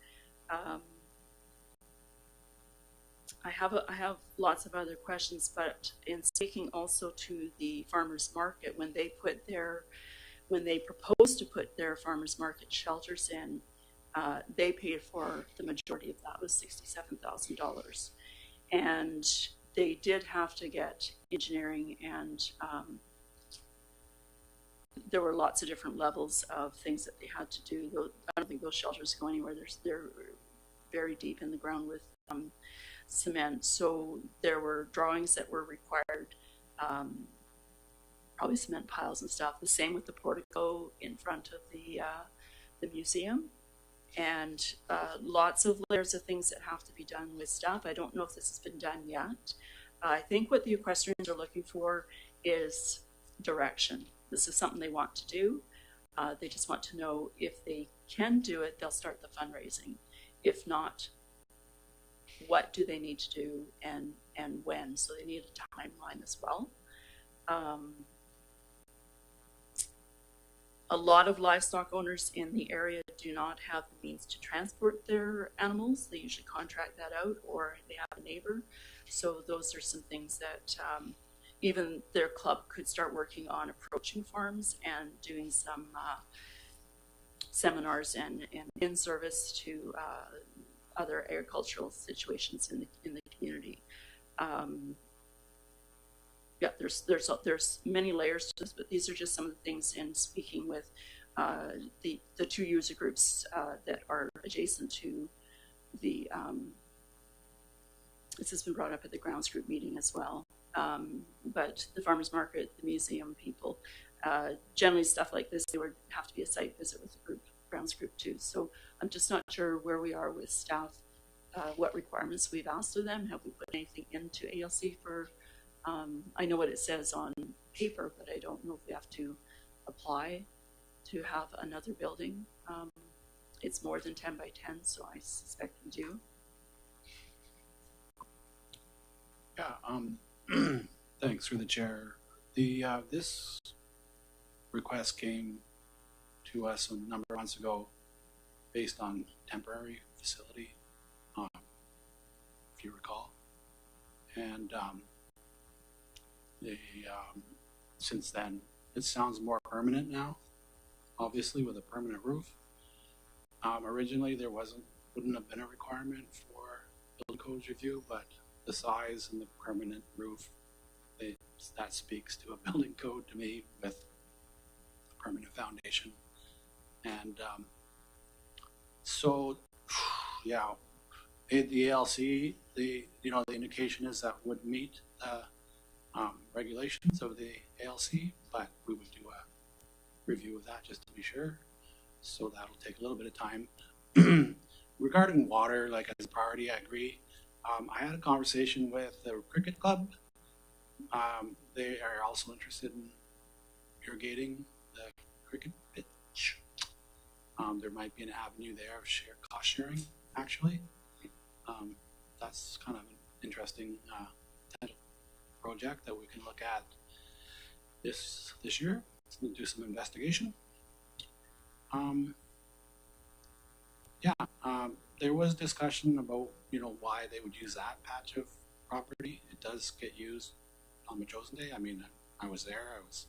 I have lots of other questions, but in speaking also to the farmers market, when they proposed to put their farmers market shelters in, they paid for the majority of that, was $67,000. And they did have to get engineering, and there were lots of different levels of things that they had to do. I don't think those shelters go anywhere. They're very deep in the ground with cement. So there were drawings that were required, probably cement piles and stuff. The same with the portico in front of the museum. And lots of layers of things that have to be done with stuff. I don't know if this has been done yet. I think what the equestrians are looking for is direction. This is something they want to do. They just want to know if they can do it, they'll start the fundraising. If not, what do they need to do and when? So they need a timeline as well. A lot of livestock owners in the area do not have the means to transport their animals. They usually contract that out, or they have a neighbor. So those are some things that even their club could start working on, approaching farms and doing some seminars and in-service to other agricultural situations in the community. Yeah, there's many layers to this, but these are just some of the things in speaking with the two user groups that are adjacent to the. This has been brought up at the grounds group meeting as well. But the farmers market, the museum people, generally stuff like this, there would have to be a site visit with the grounds group too. So I'm just not sure where we are with staff, what requirements we've asked of them. Have we put anything into ALC for? I know what it says on paper, but I don't know if we have to apply to have another building. It's more than 10 by 10, so I suspect we do. Yeah, thanks through the chair. This request came to us a number of months ago based on temporary facility, if you recall. And since then, it sounds more permanent now, obviously with a permanent roof. Originally, there wouldn't have been a requirement for building codes review, but the size and the permanent roof, that speaks to a building code to me with a permanent foundation. And so, yeah, the ALC, the indication is that would meet the regulations of the ALC, but we would do a review of that just to be sure. So that'll take a little bit of time. Regarding water, like as a priority, I agree. I had a conversation with the cricket club. They are also interested in irrigating the cricket pitch. There might be an avenue there of cost sharing, actually. That's kind of an interesting project that we can look at this year. Let's do some investigation. There was discussion about why they would use that patch of property. It does get used on Majosen Day. I mean, I was there. I was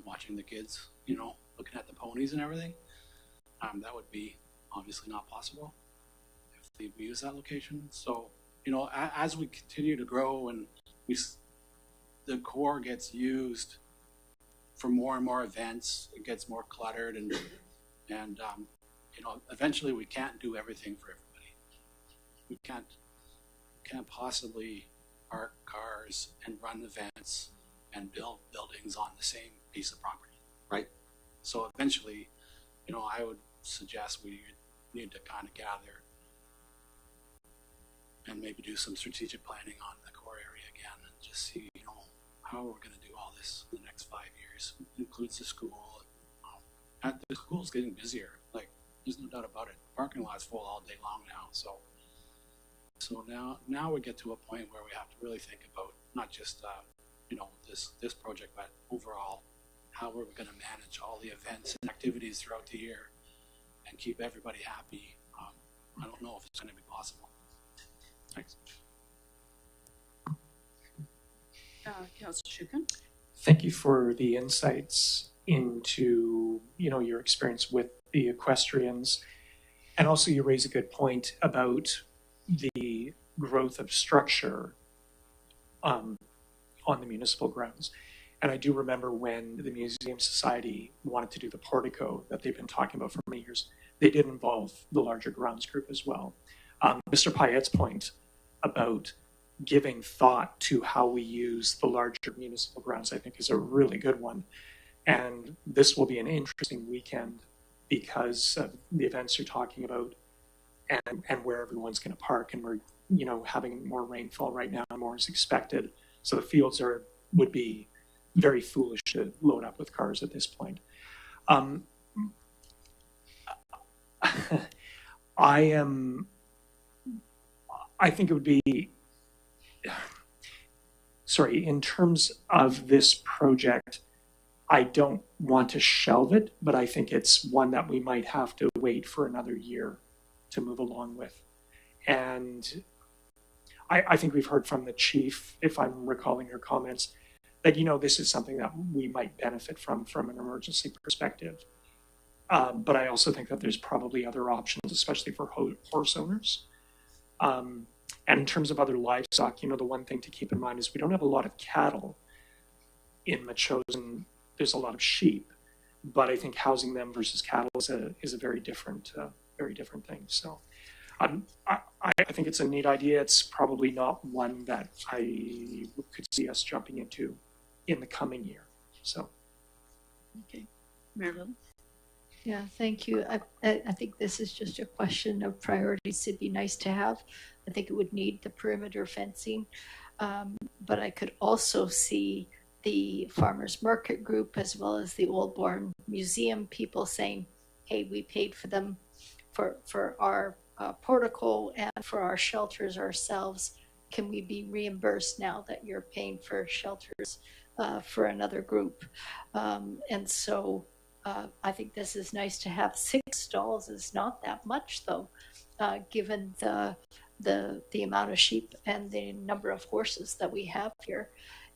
watching the kids, looking at the ponies and everything. That would be obviously not possible if they use that location. So as we continue to grow and the core gets used for more and more events, it gets more cluttered, and eventually we can't do everything for everybody. We can't possibly park cars and run events and build buildings on the same piece of property, right? So eventually, I would suggest we need to kind of gather and maybe do some strategic planning on the core area again and just see, how we're going to do all this in the next 5 years. It includes the school. The school's getting busier. Like, there's no doubt about it. The parking lot's full all day long now. So now we get to a point where we have to really think about not just this project, but overall how we're going to manage all the events and activities throughout the year and keep everybody happy. I don't know if it's going to be possible. Thanks. Councillor Shukin? Thank you for the insights into, your experience with the equestrians. And also you raise a good point about the growth of structure on the municipal grounds. And I do remember when the Museum Society wanted to do the portico that they've been talking about for many years, they did involve the larger grounds group as well. Mr. Payette's point about giving thought to how we use the larger municipal grounds, I think, is a really good one. And this will be an interesting weekend because of the events you're talking about and where everyone's going to park. And we're, having more rainfall right now, more is expected. So the fields would be very foolish to load up with cars at this point. I think it would be, in terms of this project, I don't want to shelve it, but I think it's one that we might have to wait for another year to move along with. And I think we've heard from the chief, if I'm recalling her comments, that, this is something that we might benefit from an emergency perspective. But I also think that there's probably other options, especially for horse owners. And in terms of other livestock, the one thing to keep in mind is we don't have a lot of cattle in Machosen. There's a lot of sheep, but I think housing them versus cattle is a very different thing. So I think it's a neat idea. It's probably not one that I could see us jumping into in the coming year. So. Okay. Mayor Little? Yeah, thank you. I think this is just a question of priorities. It'd be nice to have. I think it would need the perimeter fencing. But I could also see the farmers market group as well as the Old Bourne Museum people saying, hey, we paid for them for our portico and for our shelters ourselves. Can we be reimbursed now that you're paying for shelters for another group? And so I think this is nice to have. 6 stalls is not that much, though, given the amount of sheep and the number of horses that we have here.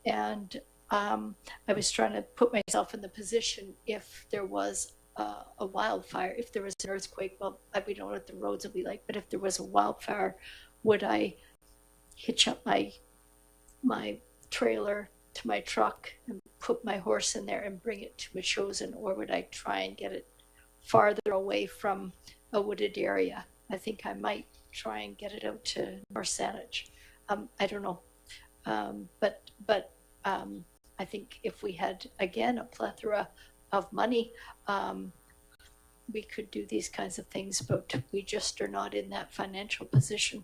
And I was trying to put myself in the position if there was a wildfire, if there was an earthquake. Well, we don't know what the roads will be like, but if there was a wildfire, would I hitch up my trailer to my truck and put my horse in there and bring it to Machosen, or would I try and get it farther away from a wooded area? I think I might try and get it out to North Saanich. I don't know, but I think if we had, again, a plethora of money, we could do these kinds of things, but we just are not in that financial position.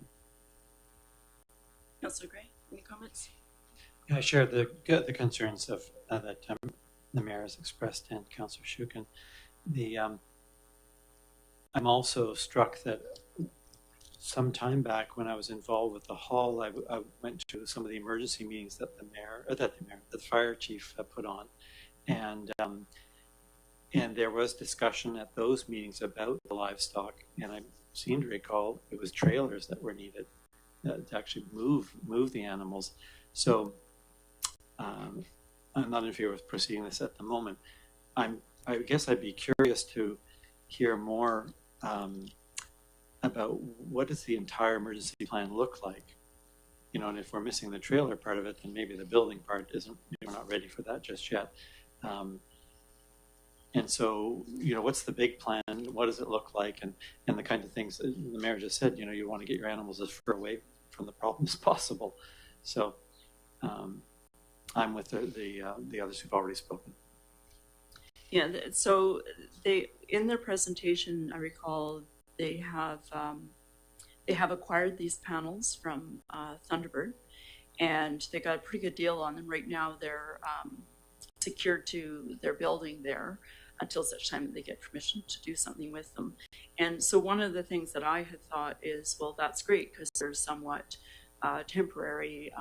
Councillor Gray, any comments? Yeah, I share the concerns of that the mayor has expressed and Councillor Shukin. I'm also struck that some time back when I was involved with the hall, I went to some of the emergency meetings that the fire chief put on, and there was discussion at those meetings about the livestock, and I seem to recall it was trailers that were needed to actually move the animals. So I'm not in favor of proceeding this at the moment. I guess I'd be curious to hear more about what does the entire emergency plan look like, and if we're missing the trailer part of it, then maybe the building part isn't. We're not ready for that just yet. And so, what's the big plan? What does it look like? And the kind of things that the mayor just said. You want to get your animals as far away from the problem as possible. So. I'm with the others who've already spoken. Yeah, so they, in their presentation, I recall they have acquired these panels from Thunderbird, and they got a pretty good deal on them. Right now, they're secured to their building there until such time that they get permission to do something with them. And so one of the things that I had thought is, well, that's great because they're somewhat temporary,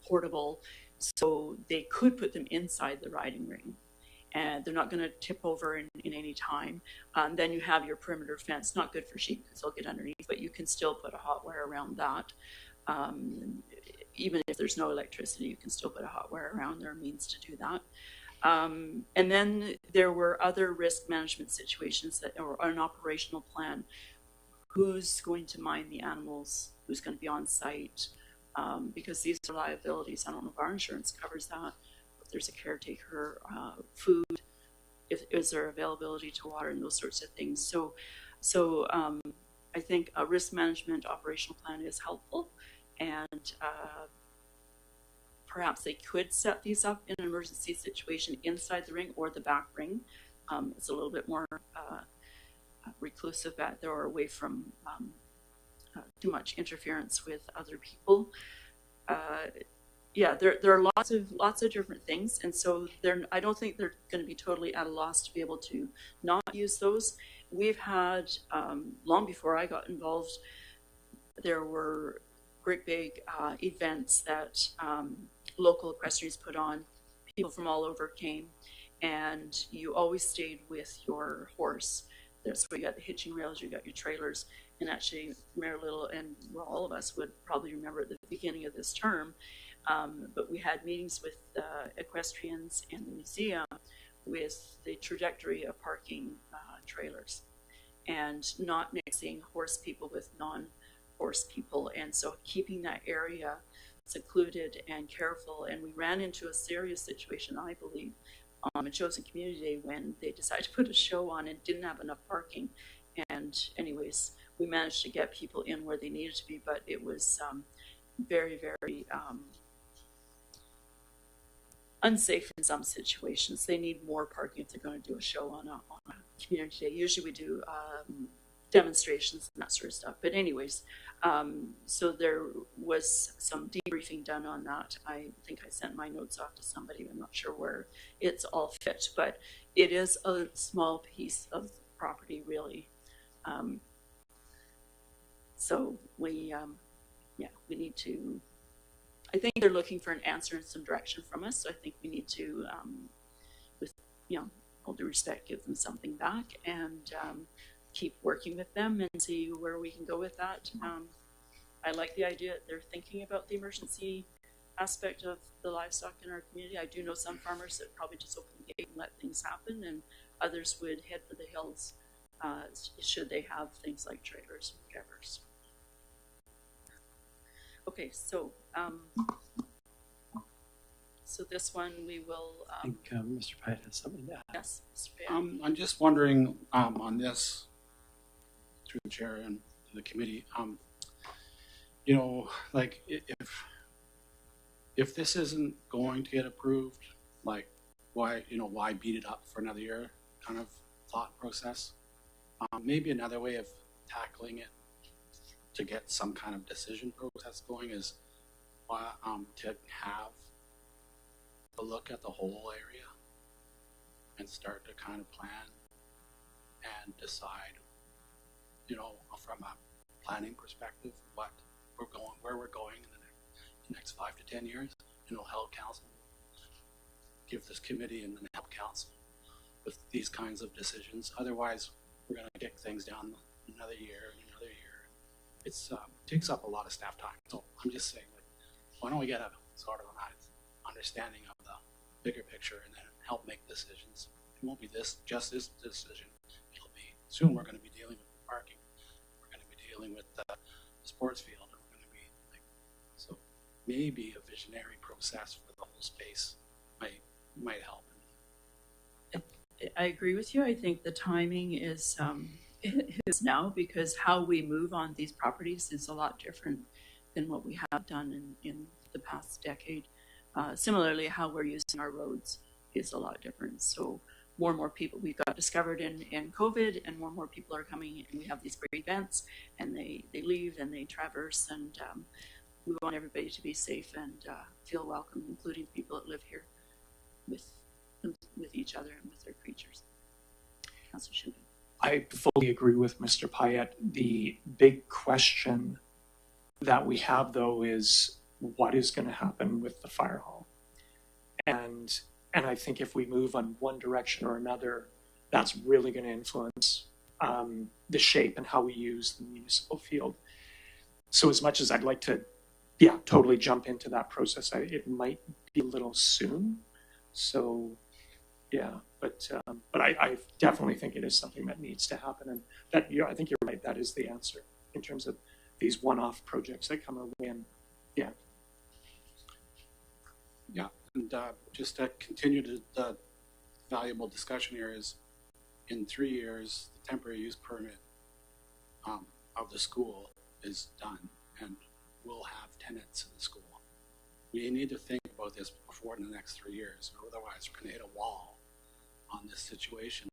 portable, so they could put them inside the riding ring, and they're not going to tip over in any time. Then you have your perimeter fence, not good for sheep because they'll get underneath, but you can still put a hot wire around that. Even if there's no electricity, you can still put a hot wire around. There are means to do that. And then there were other risk management situations or an operational plan. Who's going to mind the animals? Who's going to be on site? Because these are liabilities. I don't know if our insurance covers that. If there's a caretaker, food, is there availability to water and those sorts of things. So I think a risk management operational plan is helpful, and perhaps they could set these up in an emergency situation inside the ring or the back ring. It's a little bit more reclusive back there, or away from too much interference with other people. Yeah, there are lots of different things, and so I don't think they're going to be totally at a loss to be able to not use those. We've had long before I got involved, there were great big events that local equestrians put on. People from all over came, and you always stayed with your horse. That's where you got the hitching rails, you got your trailers, and actually Mayor Little and well, all of us would probably remember at the beginning of this term, but we had meetings with equestrians and the museum with the trajectory of parking trailers and not mixing horse people with non-horse people, and so keeping that area secluded and careful. And we ran into a serious situation, I believe, on a chosen community day when they decided to put a show on and didn't have enough parking. And anyways, we managed to get people in where they needed to be, but it was very, very unsafe in some situations. They need more parking if they're going to do a show on a community day. Usually we do demonstrations and that sort of stuff. But anyways, so there was some debriefing done on that. I think I sent my notes off to somebody. I'm not sure where it's all fit, but it is a small piece of property, really. So we need to, I think they're looking for an answer and some direction from us. So I think we need to, with, all due respect, give them something back and keep working with them and see where we can go with that. I like the idea that they're thinking about the emergency aspect of the livestock in our community. I do know some farmers that probably just open the gate and let things happen, and others would head for the hills should they have things like trailers or whatever. Okay, so so this one we will. I think Mr. Pyatt has something to add. Yes, Mr. Pyatt. I'm just wondering on this, through the chair and the committee, like if this isn't going to get approved, like why beat it up for another year? Kind of thought process. Maybe another way of tackling it to get some kind of decision process going is to have a look at the whole area and start to kind of plan and decide, from a planning perspective, where we're going in the next 5 to 10 years. Help council, give this committee and then help council with these kinds of decisions. Otherwise, we're going to kick things down another year and another year. It takes up a lot of staff time. So I'm just saying, why don't we get a sort of an understanding of the bigger picture and then help make decisions? It won't be just this decision. It'll be soon. We're going to be dealing with parking. We're going to be dealing with the sports field. And we're going to be so maybe a visionary process for the whole space might help. I agree with you. I think the timing is now, because how we move on these properties is a lot different than what we have done in the past decade. Similarly, how we're using our roads is a lot different. So more and more people, we got discovered in COVID, and more people are coming, and we have these great events, and they leave and they traverse, and we want everybody to be safe and feel welcome, including people that live here with each other and with their creatures. Councilor Shinben. I fully agree with Mr. Pyatt. The big question that we have, though, is what is going to happen with the fire hall? And I think if we move on one direction or another, that's really going to influence the shape and how we use the municipal field. So as much as I'd like to, totally jump into that process, it might be a little soon. So, but I definitely think it is something that needs to happen, and that I think you're right. That is the answer in terms of these one-off projects that come our way. And and just to continue the valuable discussion here is, in 3 years, the temporary use permit of the school is done, and we'll have tenants in the school. We need to think about this before in the next 3 years, or otherwise we're going to hit a wall on this situation.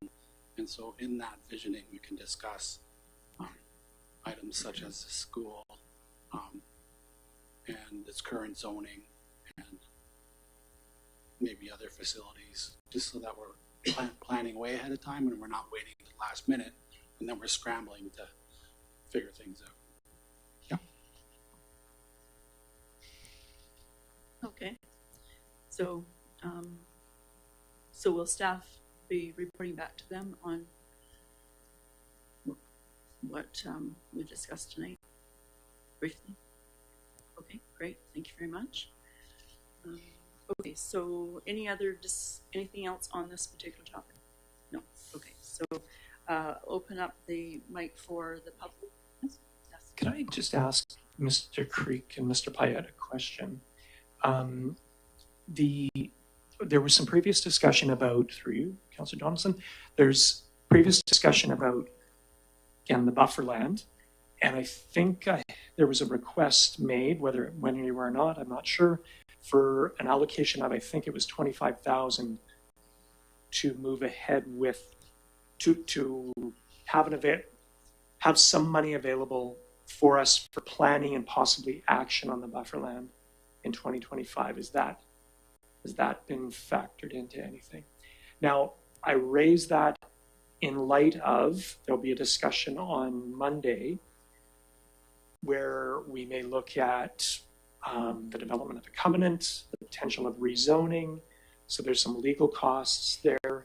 And so in that visioning, we can discuss items such as the school and its current zoning and maybe other facilities, just so that we're planning way ahead of time and we're not waiting to the last minute and then we're scrambling to figure things out. Okay, so So will staff be reporting back to them on what we discussed tonight briefly? Okay, great. Thank you very much. Okay, so anything else on this particular topic? No. Okay, so open up the mic for the public. Yes. Yes. Can I just ask Mr. Creek and Mr. Payette a question? There was some previous discussion about, through you, Councillor Donaldson, there's previous discussion about, again, the buffer land. And I think there was a request made, whether it went anywhere or not, I'm not sure, for an allocation of, I think it was 25,000 to move ahead with, to have some money available for us for planning and possibly action on the buffer land in 2025. Has that been factored into anything? Now, I raise that in light of, there'll be a discussion on Monday where we may look at the development of a covenant, the potential of rezoning. So there's some legal costs there.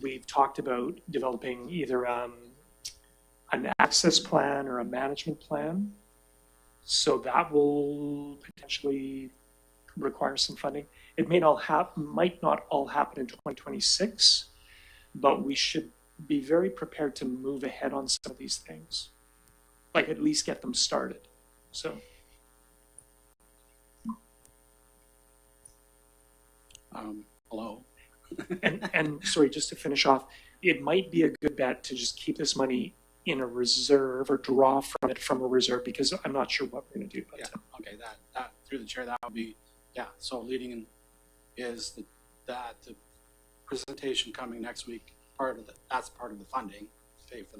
We've talked about developing either an access plan or a management plan. So that will potentially require some funding. It might not all happen in 2026, but we should be very prepared to move ahead on some of these things, like at least get them started. So. Hello. and sorry, just to finish off, it might be a good bet to just keep this money in a reserve or draw from it from a reserve, because I'm not sure what we're going to do. But, Yeah, okay, that through the chair, that would be, yeah, so leading in is that the presentation coming next week, that's part of the funding to pay for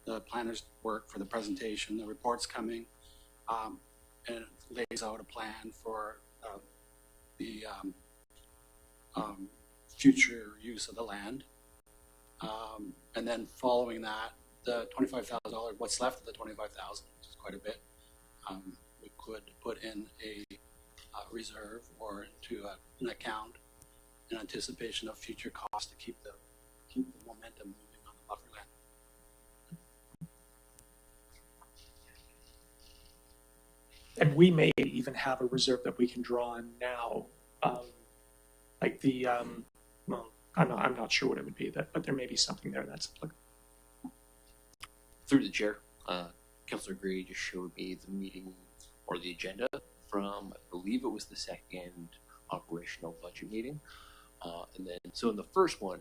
the planner's work for the presentation, the report's coming, and it lays out a plan for the future use of the land. And then following that, the $25,000, what's left of the $25,000, which is quite a bit, we could put in a reserve or into an account in anticipation of future costs to keep the momentum moving on the buffer land. and we may even have a reserve that we can draw on now, like the well, I'm not sure what it would be, but there may be something there that's applicable. Through the chair, Councillor Gray just showed me the meeting or the agenda from, I believe it was the second operational budget meeting. And then, so in the first one,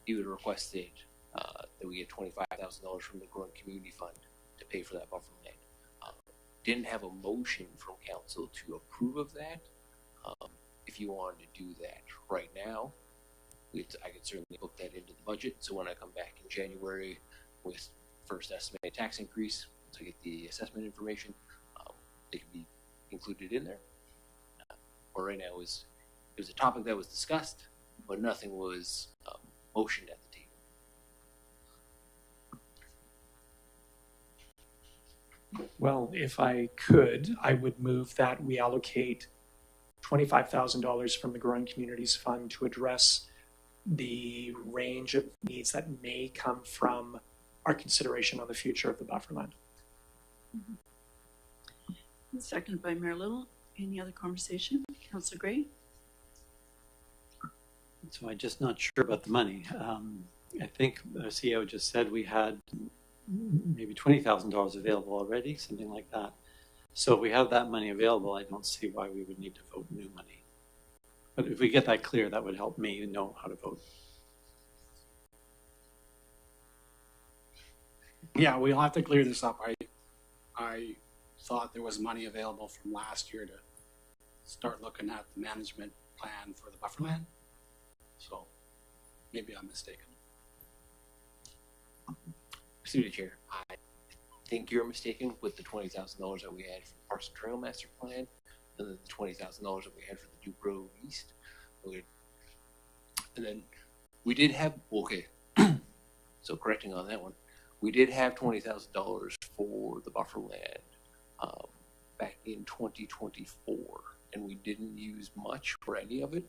he would requested that we get $25,000 from the Growing Community Fund to pay for that buffer land. Didn't have a motion from council to approve of that. If you wanted to do that right now, I could certainly book that into the budget. So when I come back in January with first estimated tax increase, to get the assessment information, they could be included in there. Or right now it was a topic that was discussed, but nothing was motioned at the table. Well, if I could, I would move that we allocate $25,000 from the Growing Communities Fund to address the range of needs that may come from our consideration on the future of the buffer land. Seconded by Mayor Little. Any other conversation? Councillor Gray? So I'm just not sure about the money. I think the CEO just said we had maybe $20,000 available already, something like that. So if we have that money available, I don't see why we would need to vote new money. But if we get that clear, that would help me know how to vote. Yeah, we'll have to clear this up. I thought there was money available from last year to start looking at the management plan for the buffer land. So maybe I'm mistaken. Through the chair, I think you're mistaken with the $20,000 that we had for the Parks and Trail Master Plan, and then the $20,000 that we had for the Duke Road East. And then we did have, okay, so correcting on that one, we did have $20,000 for the buffer land back in 2024, and we didn't use much or any of it.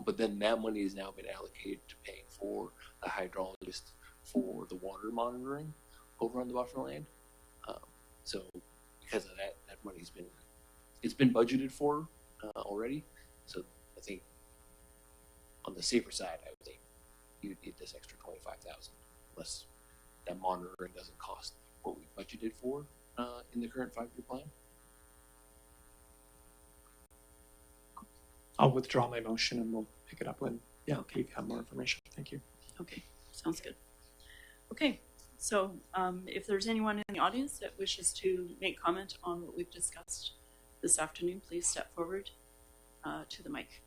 But then that money has now been allocated to paying for a hydrologist for the water monitoring over on the buffer land. So because of that, that money's been budgeted for already. So I think on the safer side, I would think you'd need this extra 25,000, unless that monitoring doesn't cost what we budgeted for in the current 5-year plan. I'll withdraw my motion and we'll pick it up when, we have more information. Thank you. Okay, sounds good. Okay, so if there's anyone in the audience that wishes to make comment on what we've discussed this afternoon, please step forward to the mic.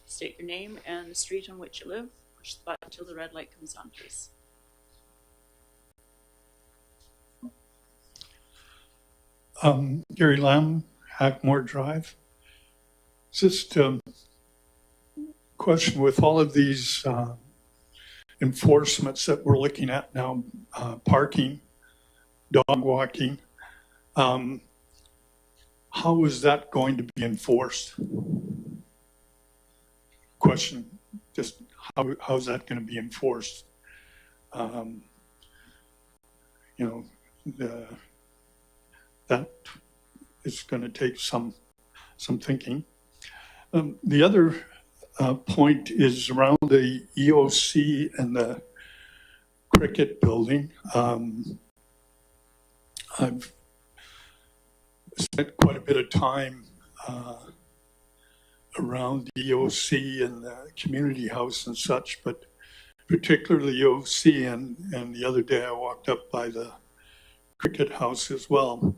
State your name and the street on which you live. Push the button until the red light comes on, please. Gary Lamb, Hackmore Drive. Just a question with all of these enforcements that we're looking at now, parking, dog walking, how is that going to be enforced? Question, just how is that going to be enforced? That is going to take some thinking. The other point is around the EOC and the cricket building. I've spent quite a bit of time around the EOC and the community house and such, but particularly EOC, and the other day I walked up by the cricket house as well.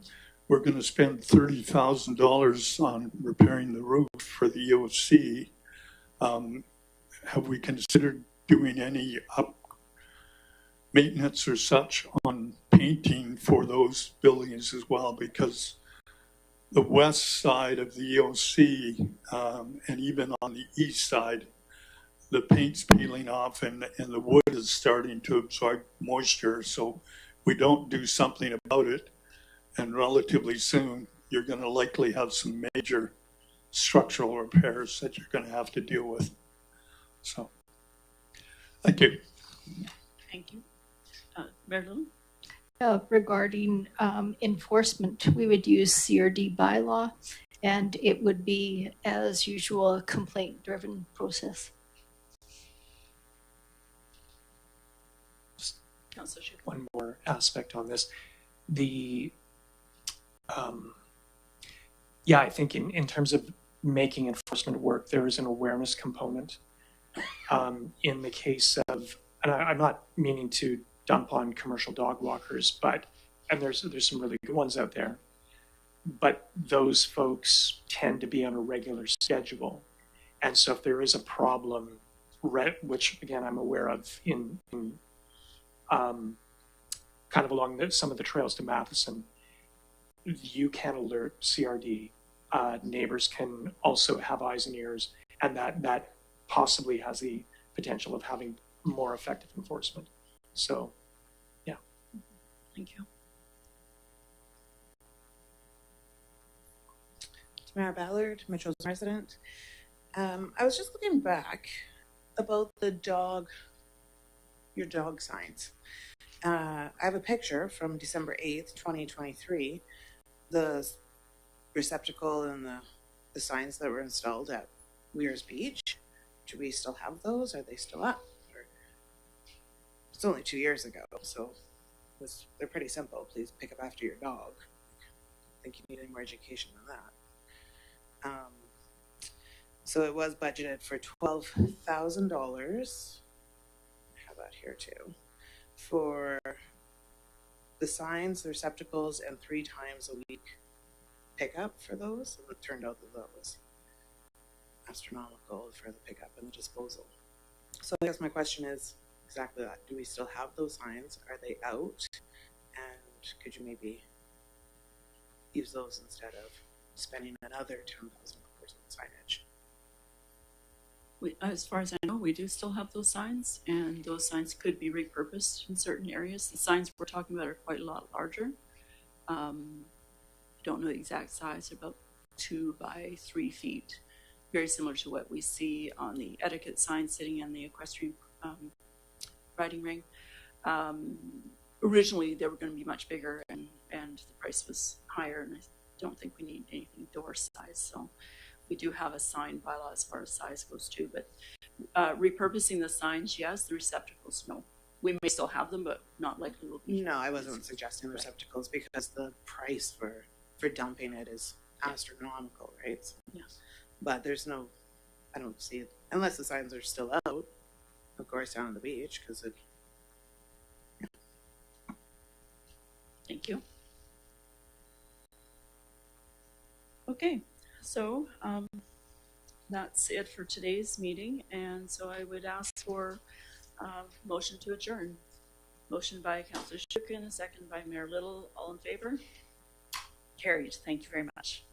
We're going to spend $30,000 on repairing the roof for the EOC. Have we considered doing any maintenance or such on painting for those buildings as well? Because the west side of the EOC and even on the east side, the paint's peeling off and the wood is starting to absorb moisture. So we don't do something about it, and relatively soon you're going to likely have some major structural repairs that you're going to have to deal with. So, thank you. Thank you. Marilyn? Regarding enforcement, we would use CRD bylaw, and it would be, as usual, a complaint-driven process. Councillor Schick. One more aspect on this. I think in terms of making enforcement work, there is an awareness component. In the case of, and I'm not meaning to dump on commercial dog walkers, and there's some really good ones out there, but those folks tend to be on a regular schedule. And so if there is a problem, which again I'm aware of in kind of along some of the trails to Matheson, you can alert CRD. Neighbors can also have eyes and ears, and that possibly has the potential of having more effective enforcement. So, yeah. Thank you. Tamara Ballard, Mitchell's resident. I was just looking back about your dog signs. I have a picture from December 8th, 2023. The receptacle and the signs that were installed at Weir's Beach. Do we still have those? Are they still up? It's only 2 years ago, so they're pretty simple. Please pick up after your dog. I think you need any more education than that. So it was budgeted for $12,000. I have that here too. For the signs, the receptacles, and 3 times a week pickup for those. And it turned out that was astronomical for the pickup and the disposal. So I guess my question is exactly that. Do we still have those signs? Are they out? And could you maybe use those instead of spending another $10,000 on signage? As far as I know, we do still have those signs, and those signs could be repurposed in certain areas. The signs we're talking about are quite a lot larger. Don't know the exact size, about 2 by 3 feet, very similar to what we see on the etiquette sign sitting in the equestrian riding ring. Originally, they were going to be much bigger, and the price was higher, and I don't think we need anything door size. So we do have a sign bylaw as far as size goes too, but repurposing the signs, yes. The receptacles, no. We may still have them, but not likely will be. No, I wasn't suggesting receptacles because the price for dumping it is astronomical, right? So, Yes. but there's no, I don't see it, unless the signs are still out, of course, down on the beach, because it, Thank you. Okay, so that's it for today's meeting, and so I would ask for motion to adjourn. Motion by Councillor Shukin, a second by Mayor Little. All in favor? Carried. Thank you very much.